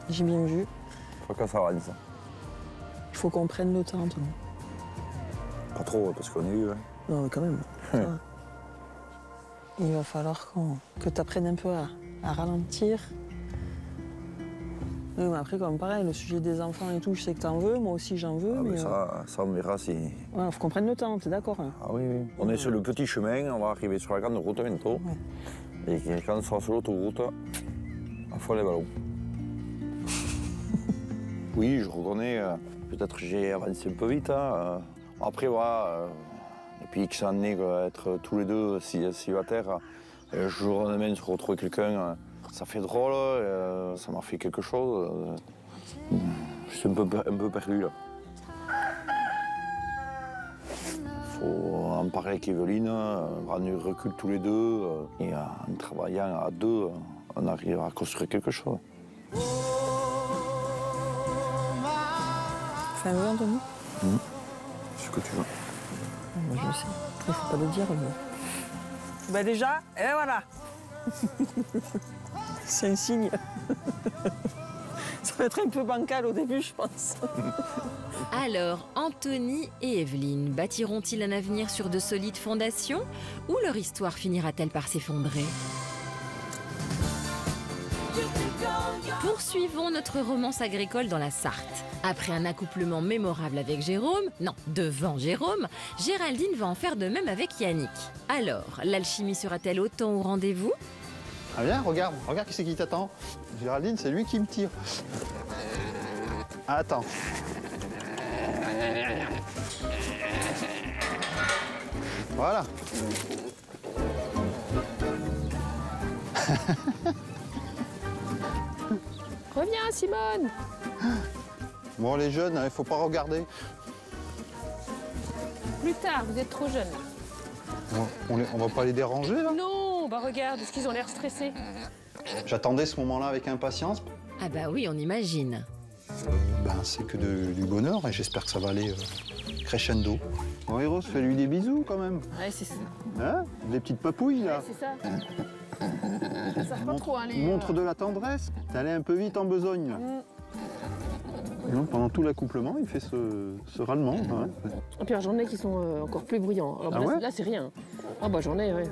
J'ai bien vu. Faut que ça avance. Il faut qu'on prenne le temps, toi. Pas trop, parce qu'on est eu. Hein. Non, mais quand même. Il va falloir que tu apprennes un peu à ralentir. Oui, mais après, comme pareil, le sujet des enfants et tout, je sais que t'en veux, moi aussi j'en veux. Ah, mais ça, on verra si. Ouais, faut qu'on prenne le temps, t'es d'accord? Hein? Ah oui, oui. On est sur le petit chemin, on va arriver sur la grande route bientôt. Ouais. Et quand on sera sur l'autoroute, il faut les ballons. Oui, je reconnais, peut-être que j'ai avancé un peu vite. Hein. Après, voilà, depuis que ça en est être tous les deux célibataires, le jour au lendemain, se retrouver quelqu'un, ça fait drôle, ça m'a fait quelque chose. Je suis un peu perdu là. Faut en parler avec Evelyne, prendre du recul tous les deux, et en travaillant à deux, on arrive à construire quelque chose. Fais un vœu, Anthony? Ce que tu veux. Moi, je sais. Après, faut pas le dire, mais... Bah déjà, et voilà. C'est un signe. Ça va être un peu bancal au début, je pense. Alors, Anthony et Evelyne bâtiront-ils un avenir sur de solides fondations ou leur histoire finira-t-elle par s'effondrer? Poursuivons notre romance agricole dans la Sarthe. Après un accouplement mémorable avec Jérôme, non, devant Jérôme, Géraldine va en faire de même avec Yannick. Alors, l'alchimie sera-t-elle autant au rendez-vous? Ah viens, regarde qui c'est qui t'attend. Géraldine, c'est lui qui me tire. Ah, attends. Voilà. Reviens, Simone. Bon, les jeunes, il faut pas regarder. Plus tard, vous êtes trop jeunes. On va pas les déranger, là? Non, bah regarde, est-ce qu'ils ont l'air stressés? J'attendais ce moment-là avec impatience. Ah bah oui, on imagine. Ben, c'est que du bonheur et j'espère que ça va aller crescendo. Bon, Eros, fais-lui des bisous quand même. Ouais, c'est ça. Hein? Des petites papouilles, là. Ouais, c'est ça. Ça sert pas trop, hein, les... Montre de la tendresse. T'es allé un peu vite en besogne, là. Et donc, pendant tout l'accouplement, il fait ce râlement. Hein. Et puis j'en ai qui sont encore plus bruyants. Alors, Ah ouais? là, c'est rien. Ah bah j'en ai, ouais.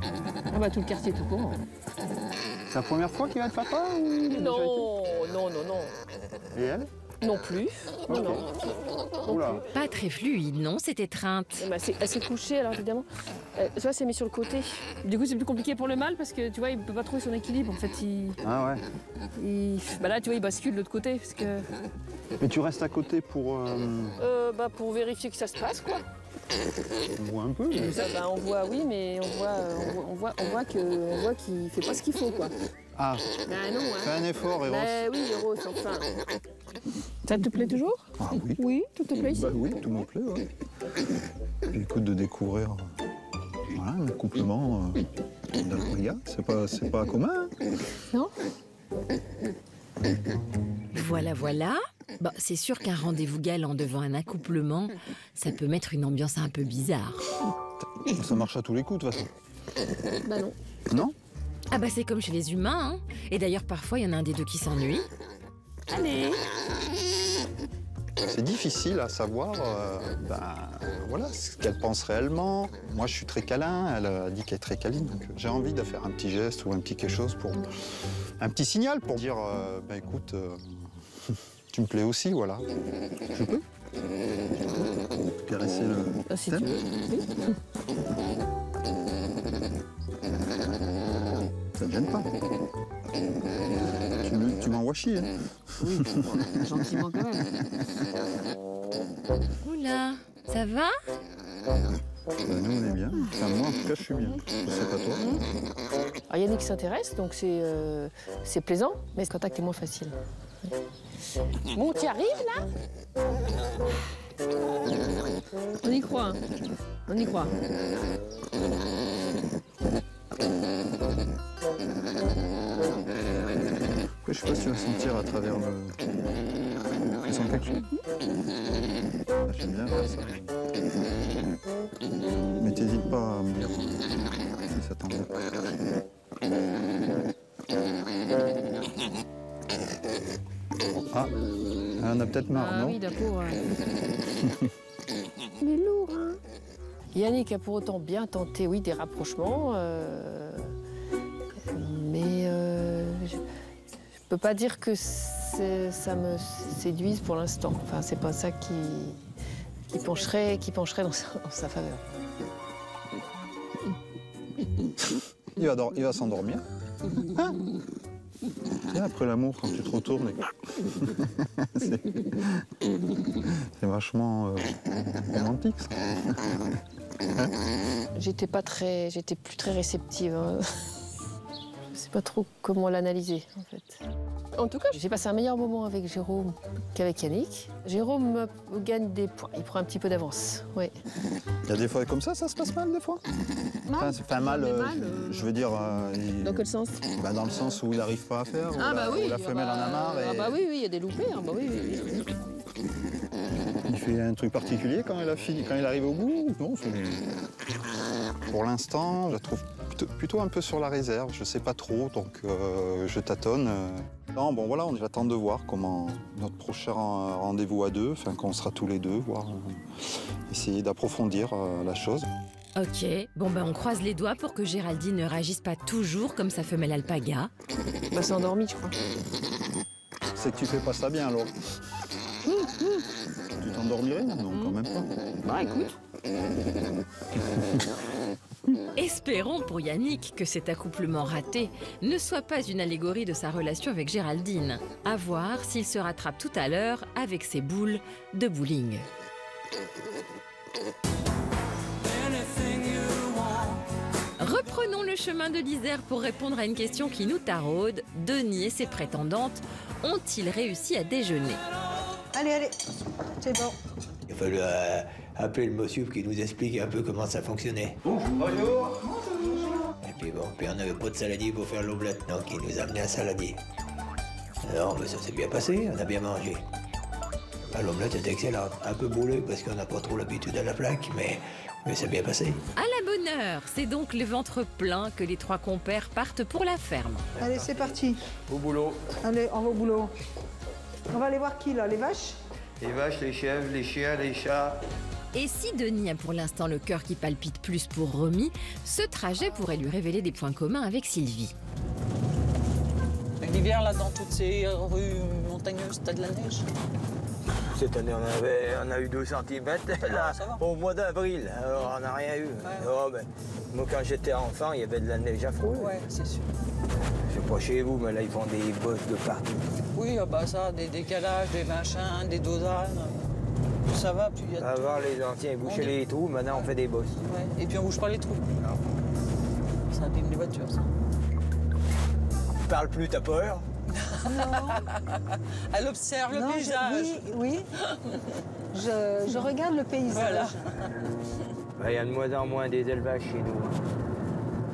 Ah bah tout le quartier tout court. C'est la première fois qu'il va être papa ou... Non. Et elle? Non plus. Okay. Non. Oula. Pas très fluide, non, cette étreinte. Bah, elle s'est couchée, alors évidemment. Tu vois, c'est mis sur le côté. Du coup, c'est plus compliqué pour le mâle parce que tu vois, il peut pas trouver son équilibre. En fait, Ah ouais. Bah là, tu vois, il bascule de l'autre côté. Parce que... Mais tu restes à côté pour... Bah, pour vérifier que ça se passe, quoi. On voit un peu. Mais... Ça, bah, on voit, oui, mais on voit qu'il fait pas ce qu'il faut, quoi. Ah. Bah non, hein. Fais un effort, Eros. Bah oui, Eros, enfin. Ça te plaît toujours? Ah oui. Oui, tout te plaît ici? Bah oui, tout me plaît, ouais. Écoute, de découvrir voilà, un accouplement d'Alpaga, c'est pas commun. Hein. Non? Voilà, voilà. Bon, c'est sûr qu'un rendez-vous galant devant un accouplement, ça peut mettre une ambiance un peu bizarre. Ça marche à tous les coups, de toute façon. Bah non. Non? Ah bah c'est comme chez les humains, hein. Et d'ailleurs, parfois, il y en a un des deux qui s'ennuie. Allez. C'est difficile à savoir voilà, ce qu'elle pense réellement. Moi, je suis très câlin, elle a dit qu'elle est très câline. Donc j'ai envie de faire un petit geste ou un petit quelque chose pour... Un petit signal pour dire, écoute, tu me plais aussi, voilà. Je peux caresser le si thème. tu veux. Ça te gêne pas? Tu m'envoies chier. Hein. Oui, gentiment quand même. Oula, ça va? Nous, on est bien. Enfin, moi, en tout cas, je suis bien. Je sais pas toi. Alors, Yannick s'intéresse, donc c'est plaisant, mais le contact est moins facile. Bon, tu arrives, là? On y croit, hein. On y croit. Après, je sais pas si tu vas sentir à travers le... Tu sens quelque chose? Ah, j'aime bien faire ça. Mais t'hésites pas à me dire si ça t'embête. Ah, on a peut-être marre, non? Ah oui, d'accord. Il est lourd, hein? Yannick a pour autant bien tenté, oui, des rapprochements, mais je peux pas dire que ça me séduise pour l'instant. Enfin, c'est pas ça qui pencherait dans sa faveur. Il va s'endormir. Hein? Tiens, après l'amour, quand tu te retournes, c'est vachement romantique, ça. Hein? J'étais plus très réceptive. Hein. Je sais pas trop comment l'analyser, en fait. En tout cas, j'ai passé un meilleur moment avec Jérôme qu'avec Yannick. Jérôme gagne des points, il prend un petit peu d'avance, oui. Il y a des fois comme ça se passe mal, des fois? Mal. Enfin, mal, je veux dire... Dans quel sens? Dans le sens où il n'arrive pas à faire, où la femelle en a marre. Ah bah oui, il y a des loupés, hein, bah oui. Il fait un truc particulier quand il arrive au bout? Non, pour l'instant, je la trouve plutôt un peu sur la réserve. Je sais pas trop, donc je tâtonne. Non, bon voilà, j'attends de voir comment notre prochain rendez-vous à deux, enfin quand on sera tous les deux, voir, essayer d'approfondir la chose. Ok, bon ben on croise les doigts pour que Géraldine ne réagisse pas toujours comme sa femelle alpaga. Bah c'est endormi, je crois. C'est que tu fais pas ça bien alors. Tu t'endormirais? Non, quand même pas. Bah écoute. Espérons pour Yannick que cet accouplement raté ne soit pas une allégorie de sa relation avec Géraldine. À voir s'il se rattrape tout à l'heure avec ses boules de bowling. Reprenons le chemin de l'Isère pour répondre à une question qui nous taraude. Denis et ses prétendantes ont-ils réussi à déjeuner? Allez, c'est bon. Il a fallu appeler le monsieur qui nous explique un peu comment ça fonctionnait. Bonjour. Et puis bon, on n'avait pas de saladier pour faire l'omelette, donc il nous a amené un saladier. Alors, ben, ça s'est bien passé, on a bien mangé. L'omelette était excellente, un peu boulée parce qu'on n'a pas trop l'habitude à la plaque, mais c'est bien passé. À la bonne heure, c'est donc le ventre plein que les trois compères partent pour la ferme. Allez, c'est parti. Au boulot. Allez, on va au boulot. On va aller voir qui, là? Les vaches? Les vaches, les chèvres, les chiens, les chats. Et si Denis a pour l'instant le cœur qui palpite plus pour Romy, ce trajet pourrait lui révéler des points communs avec Sylvie. L'hiver, là, dans toutes ces rues montagneuses, t'as de la neige? Cette année, on a eu 2 cm là, au mois d'avril. Alors, on n'a rien eu. Ouais. Oh, ben, moi, quand j'étais enfant, il y avait de la neige affreuse. Ouais, c'est sûr. Je sais pas chez vous, mais là, ils font des bosses de partout. Oui, bah ça, des décalages, des machins, des dosanes. Plus ça va, plus il y a... Avant, les anciens ils bouchaient les trous, maintenant, on fait des bosses. Ouais. Et puis, on bouge pas les trous. Ça abîme les voitures, ça. Tu parles plus, t'as peur? Elle observe le Non, paysage. Oui. Je regarde le paysage. Il y a de moins en moins des élevages chez nous.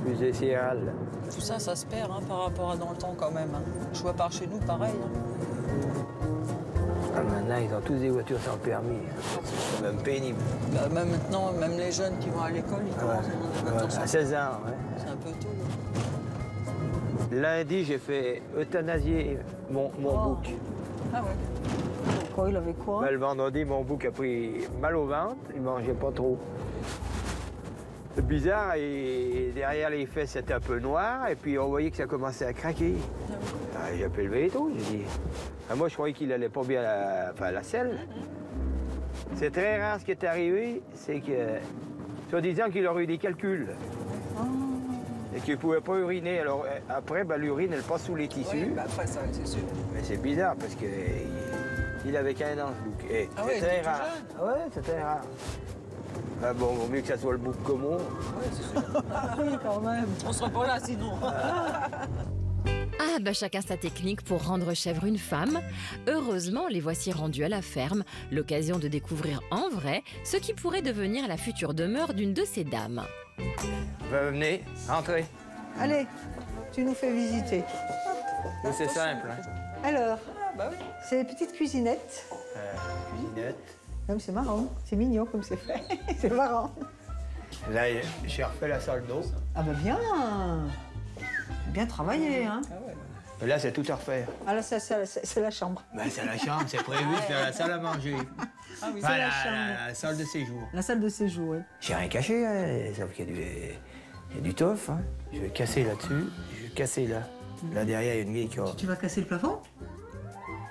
Plus de céréales. Tout ça, ça se perd par rapport à dans le temps quand même. Je vois par chez nous, pareil. Maintenant, ils ont tous des voitures sans permis. C'est même pénible. Même maintenant, même les jeunes qui vont à l'école, ils commencent à avoir des voitures sans À 16 ans, ouais. C'est un peu tôt. Lundi, j'ai fait euthanasier mon bouc. Ah ouais. Pourquoi il avait quoi? Le vendredi, mon bouc a pris mal au ventre, il mangeait pas trop. C'est bizarre, et derrière les fesses, c'était un peu noir, et puis on voyait que ça commençait à craquer. J'ai appelé le véto, j'ai dit... moi, je croyais qu'il allait pas bien à la selle. C'est très rare ce qui est arrivé, c'est que, soi-disant qu'il aurait eu des calculs. Et qu'il ne pouvait pas uriner. Alors après, l'urine, elle passe sous les tissus. Oui, après ça, c'est sûr. Mais c'est bizarre parce qu'il avait qu'un an, ce bouc. Et Ah ouais, c'est très rare. Ah ouais, c'est très rare. Ah bon, vaut mieux que ça soit le bouc que moi. Oui, c'est sûr. Oui, quand même. On sera pas là sinon. Ah bah chacun sa technique pour rendre chèvre une femme. Heureusement, les voici rendus à la ferme, l'occasion de découvrir en vrai ce qui pourrait devenir la future demeure d'une de ces dames. Venez, entrez. Allez, tu nous fais visiter. C'est simple. Hein. Alors, c'est les petites cuisinettes. Cuisinette. Non, mais c'est marrant, c'est mignon comme c'est fait. C'est marrant. Là, j'ai refait la salle d'eau. Ah bah bien. Bien travaillé, hein. Et là, c'est tout à refaire. Ah là, c'est la chambre. Ben, c'est la chambre, c'est prévu de faire la salle à manger. Ah oui, Enfin, c'est la chambre. la salle de séjour. La salle de séjour, oui. J'ai rien caché, hein, sauf qu'il y a du tof. Hein. Je vais casser là-dessus, je vais casser là. Là, derrière, il y a une vieille qui a... Tu vas casser le plafond?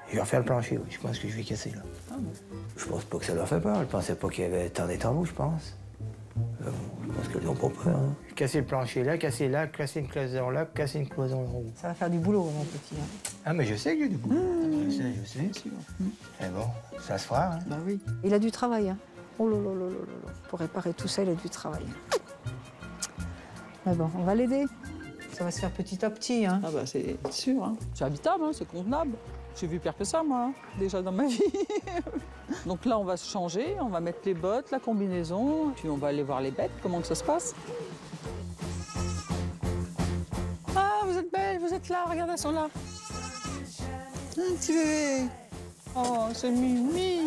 Je vais refaire le plancher, oui. Je pense que je vais casser là. Ah bon. Je pense pas que ça leur fait peur. Je pensais pas qu'il y avait tant des travaux, je pense. Je pense qu'elles n'ont pas peur. Hein. Casser le plancher là, casser une cloison là, casser une cloison là. Ça va faire du boulot, mon petit. Hein. Ah, mais je sais que j'ai du boulot. Je sais. Sûr. Mais bon, ça se fera. Hein. Bah oui. Il a du travail, hein. Oh là là là là là. Pour réparer tout ça, il a du travail. Mais bon, on va l'aider. Ça va se faire petit à petit, hein. Ah bah c'est sûr, hein. C'est habitable, hein, c'est convenable. J'ai vu pire que ça, moi, hein, déjà dans ma vie. Donc là, on va se changer, on va mettre les bottes, la combinaison, puis on va aller voir les bêtes, comment que ça se passe. Ah, vous êtes belles, vous êtes là, regardez, elles sont là. Un petit bébé. Oh, c'est Mimi.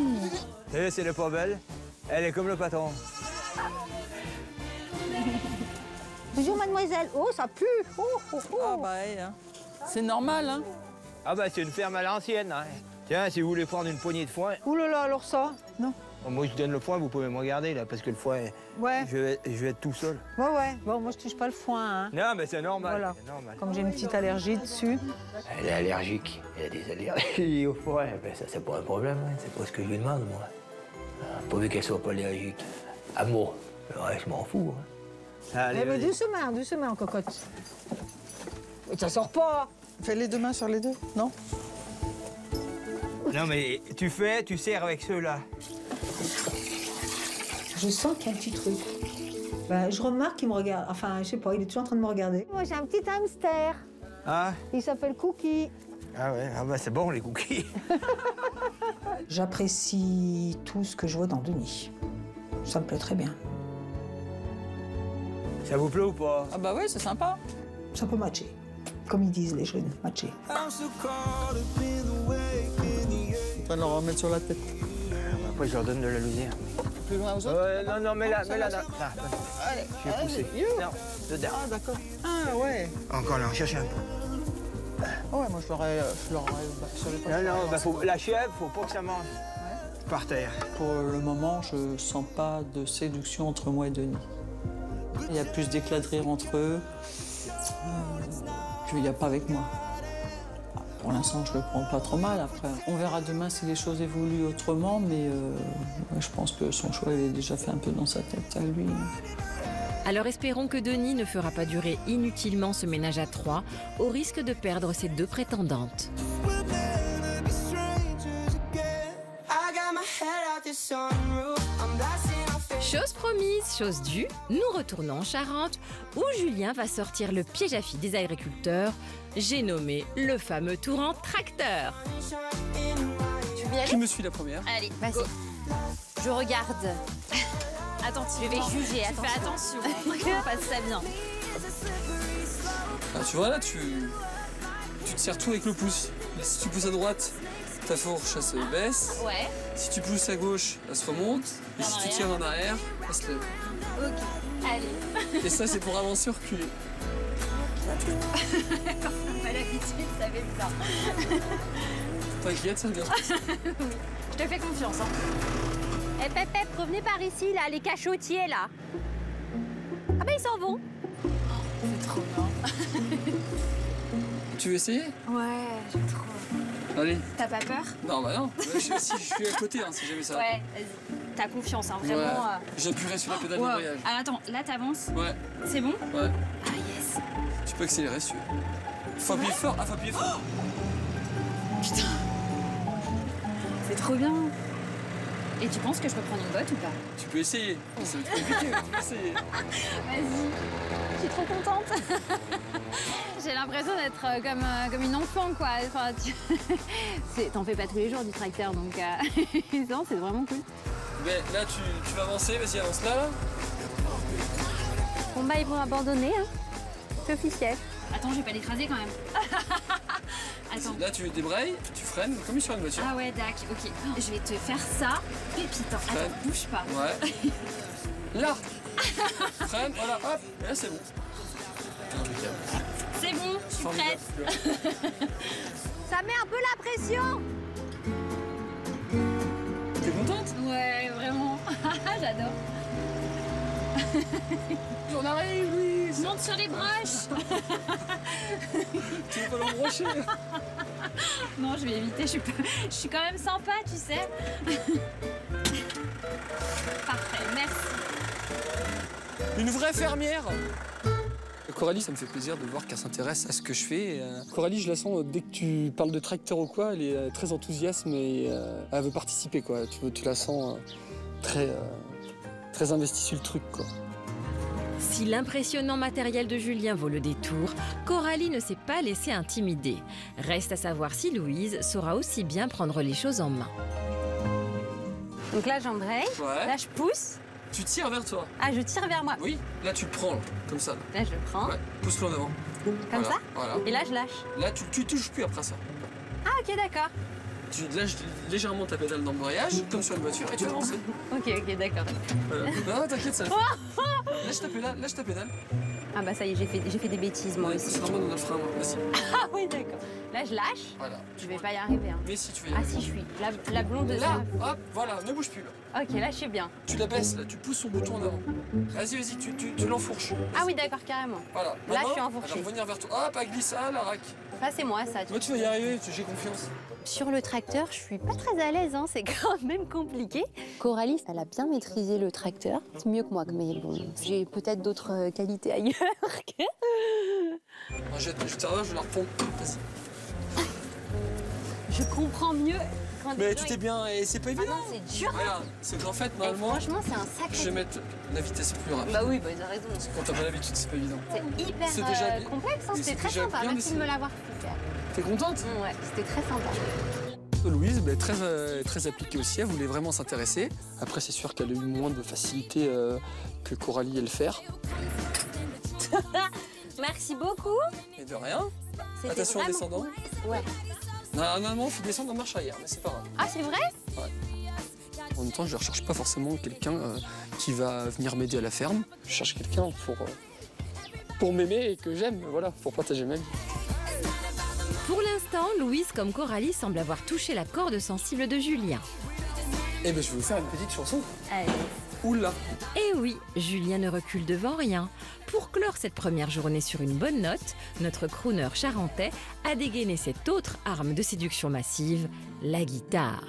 Et c'est le pas belle. Elle est comme le patron. Bonjour, mademoiselle. Oh, ça pue. Oh, oh, oh. Ah bah, hein. C'est normal, hein. Ah bah c'est une ferme à l'ancienne. Hein. Tiens, si vous voulez prendre une poignée de foin... Ouh là là, alors ça? Non. Moi, je donne le foin, vous pouvez me regarder, là, parce que le foin, ouais. je vais être tout seul. Ouais. Bon, moi, je touche pas le foin, hein. Non, mais c'est normal. Voilà. Normal. Comme j'ai une petite allergie dessus. Elle est allergique. Elle a des allergies au foin. Ben, ça, c'est pas un problème. Hein. C'est pas ce que je lui demande, moi. Pourvu qu'elle soit pas allergique. À moi. Ouais, je m'en fous. Hein. Allez, mais doucement, cocotte. Mais ça sort pas. Fais les deux mains sur les deux, non? Non, mais tu sers avec ceux-là. Je sens qu'il y a un petit truc. Ben, je remarque qu'il me regarde. Enfin, je sais pas, il est toujours en train de me regarder. Moi, j'ai un petit hamster. Ah? Il s'appelle Cookie. Ah ouais, ah bah c'est bon, les cookies. J'apprécie tout ce que je vois dans Denis. Ça me plaît très bien. Ça vous plaît ou pas? Ah bah oui, c'est sympa. Ça peut matcher. Comme ils disent les jeunes, matcher. On va leur remettre sur la tête. Après, je leur donne de la lumière. Plus loin aux autres? Non, mais là, là. Allez, je vais pousser. Non, dedans. Ah, d'accord. Ah, ouais. Encore là, on cherche un peu. Oh, ouais, moi, je l'aurais sur les poches. Non, bah, la chèvre, faut pas que ça mange. Par terre. Pour le moment, je sens pas de séduction entre moi et Denis. Il y a plus d'éclat de rire entre eux qu'il n'y a pas avec moi. Pour l'instant, je le prends pas trop mal. Après, on verra demain si les choses évoluent autrement, mais je pense que son choix il est déjà fait un peu dans sa tête à lui. Alors espérons que Denis ne fera pas durer inutilement ce ménage à trois, au risque de perdre ses deux prétendantes. Chose promise, chose due, nous retournons en Charente où Julien va sortir le piège à filles des agriculteurs. J'ai nommé le fameux tour en tracteur. Tu veux y aller? Qui me suit la première? Allez, vas-y. Je regarde. Attends, je vais juger. Fais attention. Passe ça bien. Ah, tu vois là, tu te serres tout avec le pouce. Si tu pousses à droite, ta fourche elle se baisse. Ouais. Si tu pousses à gauche, elle se remonte. Et si tu tires en arrière, elle se lève. Ok, allez. Et ça, c'est pour avancer ou reculer. Pas l'habitude, ça fait bizarre. T'inquiète, ça va bien se passer. Oui, je te fais confiance. Eh, Pépé, revenez par ici, là, les cachotiers, là. Ah bah, ils s'en vont. C'est trop bien. Tu veux essayer? Ouais, j'aime trop. Allez. T'as pas peur? Non, bah non. Je suis à côté, hein, si jamais ça. Ouais, vas-y. T'as confiance, hein, vraiment. Ouais. J'appuierai sur la pédale d'embrayage. Alors attends, là t'avances. Ouais. C'est bon? Ouais. Ah yes. Tu peux accélérer si tu veux. Faut appuyer fort. Ah, faut appuyer fort. Putain. C'est trop bien. Et tu penses que je peux prendre une botte ou pas? Tu peux essayer. Ça va être compliqué, mais tu peux essayer. Vas-y. Je suis trop contente. J'ai l'impression d'être comme une enfant, quoi. Enfin, t'en fais pas tous les jours du tracteur, donc non, c'est vraiment cool. Mais là, tu vas avancer. Vas-y, avance là. Bon bah, ils vont abandonner, hein. C'est officiel. Attends, je vais pas l'écraser quand même. Attends. Là, tu débrayes, tu freines, comme sur une voiture. Ah ouais, d'accord, ok. Je vais te faire ça, pépitant. Attends, bouge pas. Ouais. Là. Freine, voilà, hop. Et là, c'est bon. C'est bon, je suis prête. Ça met un peu la pression. T'es contente? Ouais, vraiment. J'adore. On arrive, Louise. Monte sur les broches. Tu veux pas l'embrocher? Non, je vais éviter. Je suis quand même sympa, tu sais. Parfait, merci. Une vraie fermière. Coralie, ça me fait plaisir de voir qu'elle s'intéresse à ce que je fais. Coralie, je la sens, dès que tu parles de tracteur ou quoi, elle est très enthousiaste et elle veut participer, quoi. Tu la sens très investie sur le truc, quoi. Si l'impressionnant matériel de Julien vaut le détour, Coralie ne s'est pas laissée intimider. Reste à savoir si Louise saura aussi bien prendre les choses en main. Donc là, j'embraye. Ouais. Là, je pousse. Tu tires vers toi. Ah, je tire vers moi. Oui, là tu le prends, là, comme ça. Là, je le prends. Ouais, pousse-le en avant. Comme voilà, ça? Voilà. Et là, je lâche. Là, tu touches plus après ça. Ah, ok, d'accord. Tu lâches légèrement ta pédale d'embrayage, comme sur une voiture, et tu avances. Ok, d'accord. Voilà. Non, t'inquiète, ça le fait. Lâche ta pédale. Ah bah ça y est, j'ai fait des bêtises, moi aussi. C'est normal dans notre frein, vas-y. Ah oui, d'accord. Là, je lâche. Voilà. Je vais pas y arriver. Hein. Mais si tu veux y Ah arriver. si, je suis. La blonde de Là, ça. hop, voilà, ne bouge plus, là. Ok, là, je suis bien. Tu la baisses, là, tu pousses son bouton en avant. Vas-y, tu l'enfourches. Ah oui, d'accord, carrément. Voilà. Là, Maintenant, je suis elle enfourchée. va revenir vers toi. Hop, elle glisse à la rack. Ça, c'est moi, ça. Moi, tu vas y arriver, j'ai confiance. Sur le tracteur, je suis pas très à l'aise, hein. C'est quand même compliqué. Coralie, elle a bien maîtrisé le tracteur. C'est mieux que moi, mais bon, j'ai peut-être d'autres qualités ailleurs. Je vais la reprendre. Vas-y. Je comprends mieux. Mais tu t'es bien, et c'est pas évident. Ah non, c'est dur. Regarde, c'est qu'en fait, normalement. Franchement, c'est un sacré. Je vais mettre la vitesse plus rapide. Bah oui, bah ils ont raison. Parce que quand t'as pas l'habitude, c'est pas évident. C'est hyper déjà complexe, hein. C'était très sympa. Merci de me l'avoir fait faire. T'es contente? Ouais, c'était très sympa. Louise, très appliquée aussi, elle voulait vraiment s'intéresser. Après, c'est sûr qu'elle a eu moins de facilité que Coralie et le faire. Merci beaucoup. Et de rien. Attention au descendant. Ouais. Normalement, il faut descendre en marche arrière, mais c'est pas grave. Ah, c'est vrai? Ouais. En même temps, je ne recherche pas forcément quelqu'un qui va venir m'aider à la ferme. Je cherche quelqu'un pour m'aimer et que j'aime, voilà, pour partager ma vie. Pour l'instant, Louise comme Coralie semble avoir touché la corde sensible de Julien. Eh ben, je vais vous faire une petite chanson. Allez. Oula. Eh oui, Julien ne recule devant rien. Pour clore cette première journée sur une bonne note, notre crooner charentais a dégainé cette autre arme de séduction massive, la guitare.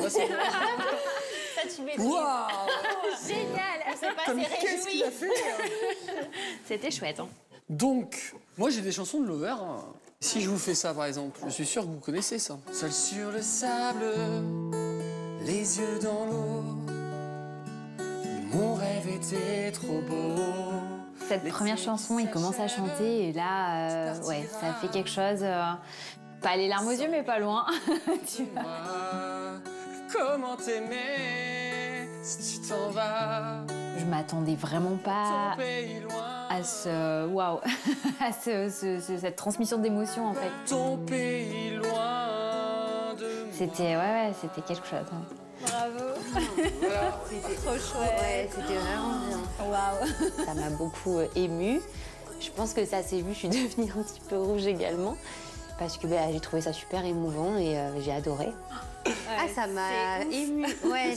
Ça, tu m'es Waouh. Génial. On s'est pas Qu'est-ce qu'il a fait? C'était chouette, hein. Donc, moi j'ai des chansons de Lover. Hein. Si je vous fais ça par exemple, je suis sûr que vous connaissez ça. Seul sur le sable, les yeux dans l'eau, Mon rêve était trop beau. Cette première chanson, il commence à chanter et là, ouais, ça fait quelque chose. Pas les larmes aux yeux, mais pas loin. Tu vois. Comment t'aimer si tu t'en vas? Je m'attendais vraiment pas à ce waouh, à cette transmission d'émotions en fait. Ton pays loin de moi. C'était c'était quelque chose. Hein. Bravo. C'était trop chouette. Ouais, c'était vraiment bien. Waouh. Ça m'a beaucoup émue. Je pense que ça s'est vu, je suis devenue un petit peu rouge également. Parce que j'ai trouvé ça super émouvant et j'ai adoré. Ah, ça m'a émue. Ouais,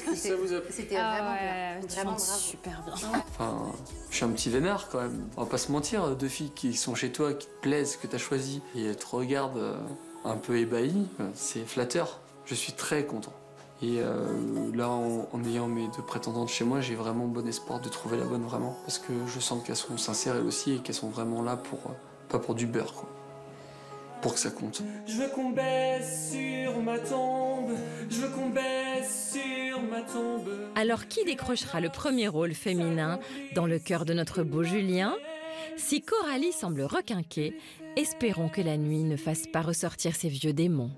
c'était vraiment bien. Vraiment super bien. Enfin, je suis un petit vénard quand même. On va pas se mentir, deux filles qui sont chez toi, qui te plaisent, que t'as choisi, et elles te regardent un peu ébahies, c'est flatteur. Je suis très content. Et là, en ayant mes deux prétendantes chez moi, j'ai vraiment bon espoir de trouver la bonne vraiment. Parce que je sens qu'elles sont sincères elles aussi et qu'elles sont vraiment là pour, pas pour du beurre, quoi. Pour que ça compte. Je veux qu'on baisse sur ma tombe, je veux qu'on baisse sur ma tombe. Alors qui décrochera le premier rôle féminin dans le cœur de notre beau Julien? Si Coralie semble requinquée, espérons que la nuit ne fasse pas ressortir ses vieux démons.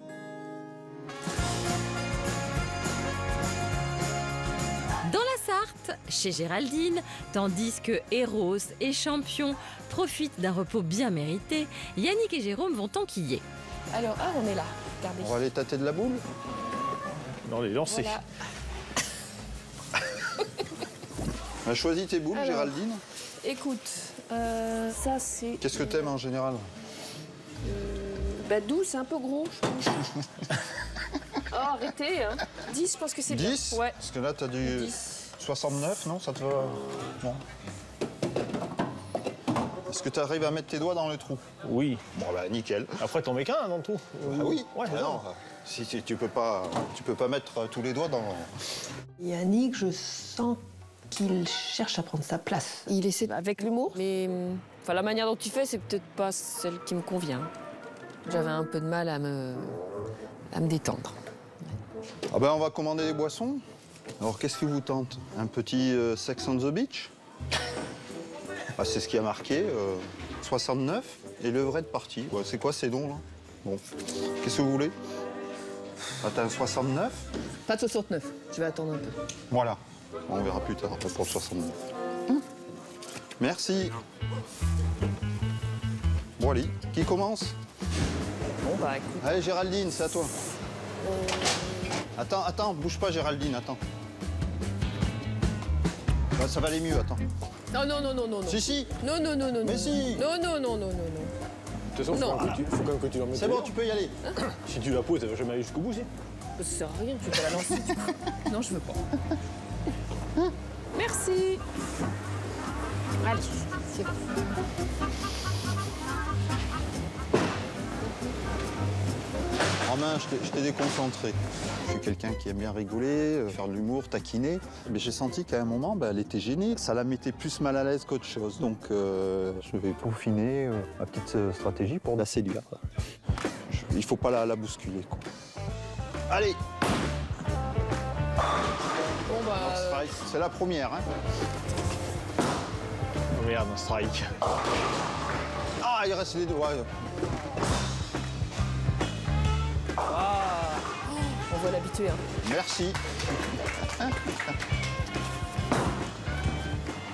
Dans la Sarthe, chez Géraldine, tandis que Eros et Champion profitent d'un repos bien mérité, Yannick et Jérôme vont enquiller. Alors, on est là. Regardez. On va aller tâter de la boule? Non, les lancer. Voilà. Choisis tes boules, Alors, Géraldine. Écoute, ça c'est... Qu'est-ce que t'aimes en général? 12, c'est un peu gros, je trouve. Oh, arrêtez, hein. 10, je pense que c'est bien. 10? Ouais. Parce que là, t'as du 69, non? Ça te va? Non. Est-ce que tu arrives à mettre tes doigts dans le trou? Oui. Bon, bah, nickel. Après, t'en mets qu'un dans le trou? Ah oui. Ouais, non. Si tu peux pas mettre tous les doigts dans... Yannick, je sens qu'il cherche à prendre sa place. Il essaie avec l'humour, mais enfin, la manière dont il fait, c'est peut-être pas celle qui me convient. J'avais un peu de mal à me détendre. Ah ben, on va commander des boissons. Alors, qu'est-ce qui vous tente? Un petit Sex on the Beach? Ah, c'est ce qui a marqué, 69, et le vrai de partie. Ouais, c'est quoi ces dons, là? Bon, qu'est-ce que vous voulez? Ah, t'as un 69? Pas de 69, je vais attendre un peu. Voilà, on verra plus tard pour le 69. Merci. Bon, allez, qui commence? Bon, bah, écoute. Allez, Géraldine, c'est à toi. Attends, bouge pas, Géraldine, attends. Bah, ça va aller mieux, attends. Non. Si. Non. Mais si. Non. De toute façon, faut quand même que tu leur mettes. C'est bon, tu peux y aller. Si tu la poses, elle va jamais aller jusqu'au bout, si. Ça sert à rien, tu peux pas la lancer, du coup. Non, je veux pas. Merci. Allez, c'est bon. Romain, je t'ai déconcentré. Je suis quelqu'un qui aime bien rigoler, faire de l'humour, taquiner. Mais j'ai senti qu'à un moment, elle était gênée. Ça la mettait plus mal à l'aise qu'autre chose. Donc, je vais peaufiner ma petite stratégie pour la séduire. Il ne faut pas la bousculer, quoi. Allez! Bon, bah... C'est la première, hein? Oh merde, un strike. Ah, il reste les deux. Ouais. On va l'habituer. Hein. Merci.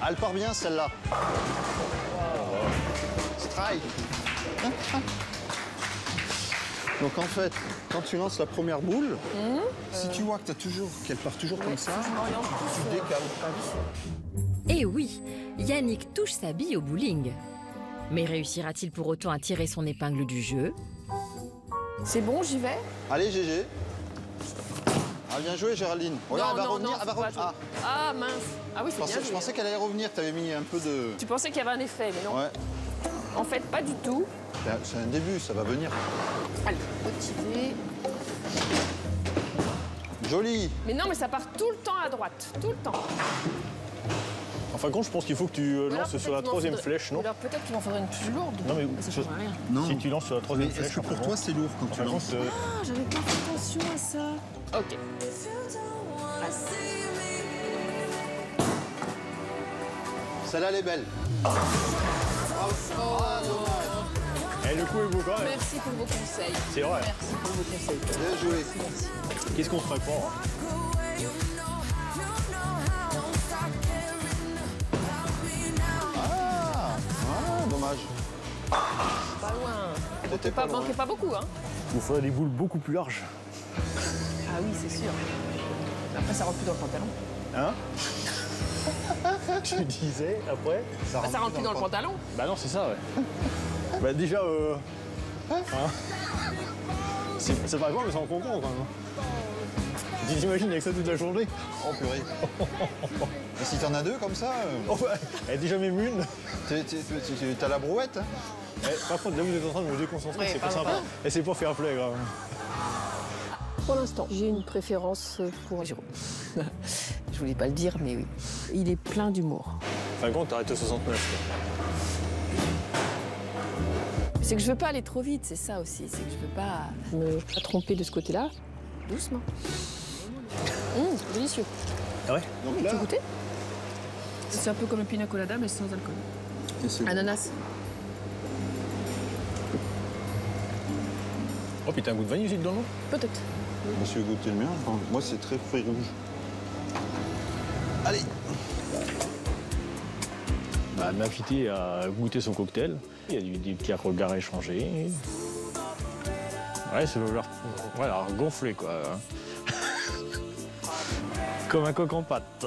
Elle part bien, celle-là. Strike. Donc en fait, quand tu lances la première boule, si tu vois que qu'elle part toujours comme ça, tu décales. Et oui, Yannick touche sa bille au bowling. Mais réussira-t-il pour autant à tirer son épingle du jeu? C'est bon, j'y vais? Allez, GG. Ah, bien joué, Géraldine. Regarde, elle va revenir. Elle va revenir. Ah, mince. Ah oui, c'est bien. Je pensais qu'elle allait revenir. Tu avais mis un peu de... Tu pensais qu'il y avait un effet, mais non. Ouais. En fait, pas du tout. C'est un début, ça va venir. Allez, motivé. Joli. Mais non, mais ça part tout le temps à droite. Tout le temps. En fin de compte, je pense qu'il faut que tu lances sur la troisième flèche, non? Alors peut-être qu'il m'en faudrait une plus lourde. Non, mais ça change rien. Non. Si tu lances sur la troisième flèche. Est-ce que pour toi, c'est lourd quand tu lances? Ah, j'avais pas fait attention à ça. Ok. Celle-là, elle est belle. Eh, le coup est beau quand même. Merci pour vos conseils. C'est vrai. Merci pour vos conseils. Bien joué. Qu'est-ce qu'on ferait pas? Dommage. Pas loin. Manquez pas beaucoup, hein. Il vous faudrait des boules beaucoup plus larges. Ah oui, c'est sûr. Après, ça rentre plus dans le pantalon. Hein? Je disais, après... Ça rentre plus dans le pantalon. Bah non, c'est ça, ouais. Bah déjà, hein, c'est pas grave, mais c'est en content quand même. Tu t'imagines avec ça toute la journée? Oh purée. Et si t'en as deux comme ça Oh, ouais. Elle déjà même une. T'as la brouette, hein. Par contre, là vous êtes en train de me déconcentrer, Ouais, c'est pas pardon. sympa. Et c'est pas fair play, grave. Pour l'instant, j'ai une préférence pour Jérôme. Je voulais pas le dire, mais oui. Il est plein d'humour. Enfin, quand t'arrêtes au 69, quoi. C'est que je veux pas aller trop vite, c'est ça aussi. C'est que je veux pas me tromper de ce côté-là. Doucement. Délicieux. Ah ouais? Donc là... Tu goûté? C'est un peu comme le pina colada, mais sans alcool. Ananas. Oh, puis t'as un goût de vanille aussi dedans, non? Peut-être. Monsieur goûter le mien. Enfin, moi, c'est très fruits rouges. Allez. Bah, m'inviter à goûter son cocktail. Il y a des petits regards échangés. Ouais, ça va voilà, gonfler, quoi. Comme un coq en pâte.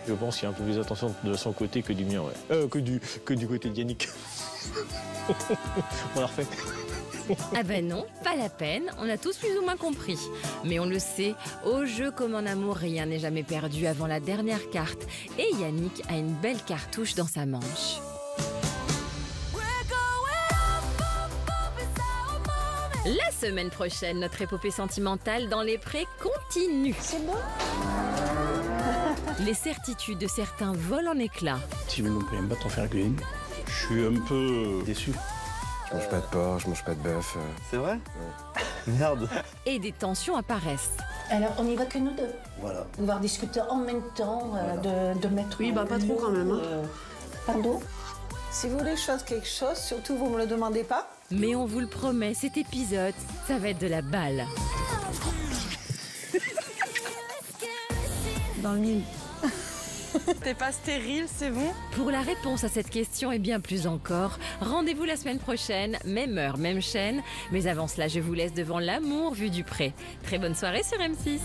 Je pense qu'il y a un peu plus d'attention de son côté que du mien, ouais. Que du côté de Yannick. On l'a refait. Ah ben non, pas la peine, on a tous plus ou moins compris. Mais on le sait, au jeu comme en amour, rien n'est jamais perdu avant la dernière carte. Et Yannick a une belle cartouche dans sa manche. La semaine prochaine, notre épopée sentimentale dans les prés continue. C'est bon. Les certitudes de certains volent en éclats. Si vous n'aime pas t'en faire une, je suis un peu déçu. Je mange pas de porc, je mange pas de bœuf. C'est vrai? Ouais. Merde. Et des tensions apparaissent. Alors, on n'y va que nous deux. Voilà. On va discuter en même temps de mettre... Oui, bah pas trop quand même. Hein. Pardon? Si vous voulez que je fasse quelque chose, surtout vous me le demandez pas. Mais on vous le promet, cet épisode, ça va être de la balle. Dans le mille. T'es pas stérile, c'est bon? Pour la réponse à cette question et bien plus encore, rendez-vous la semaine prochaine, même heure, même chaîne. Mais avant cela, je vous laisse devant l'amour vu du près. Très bonne soirée sur M6.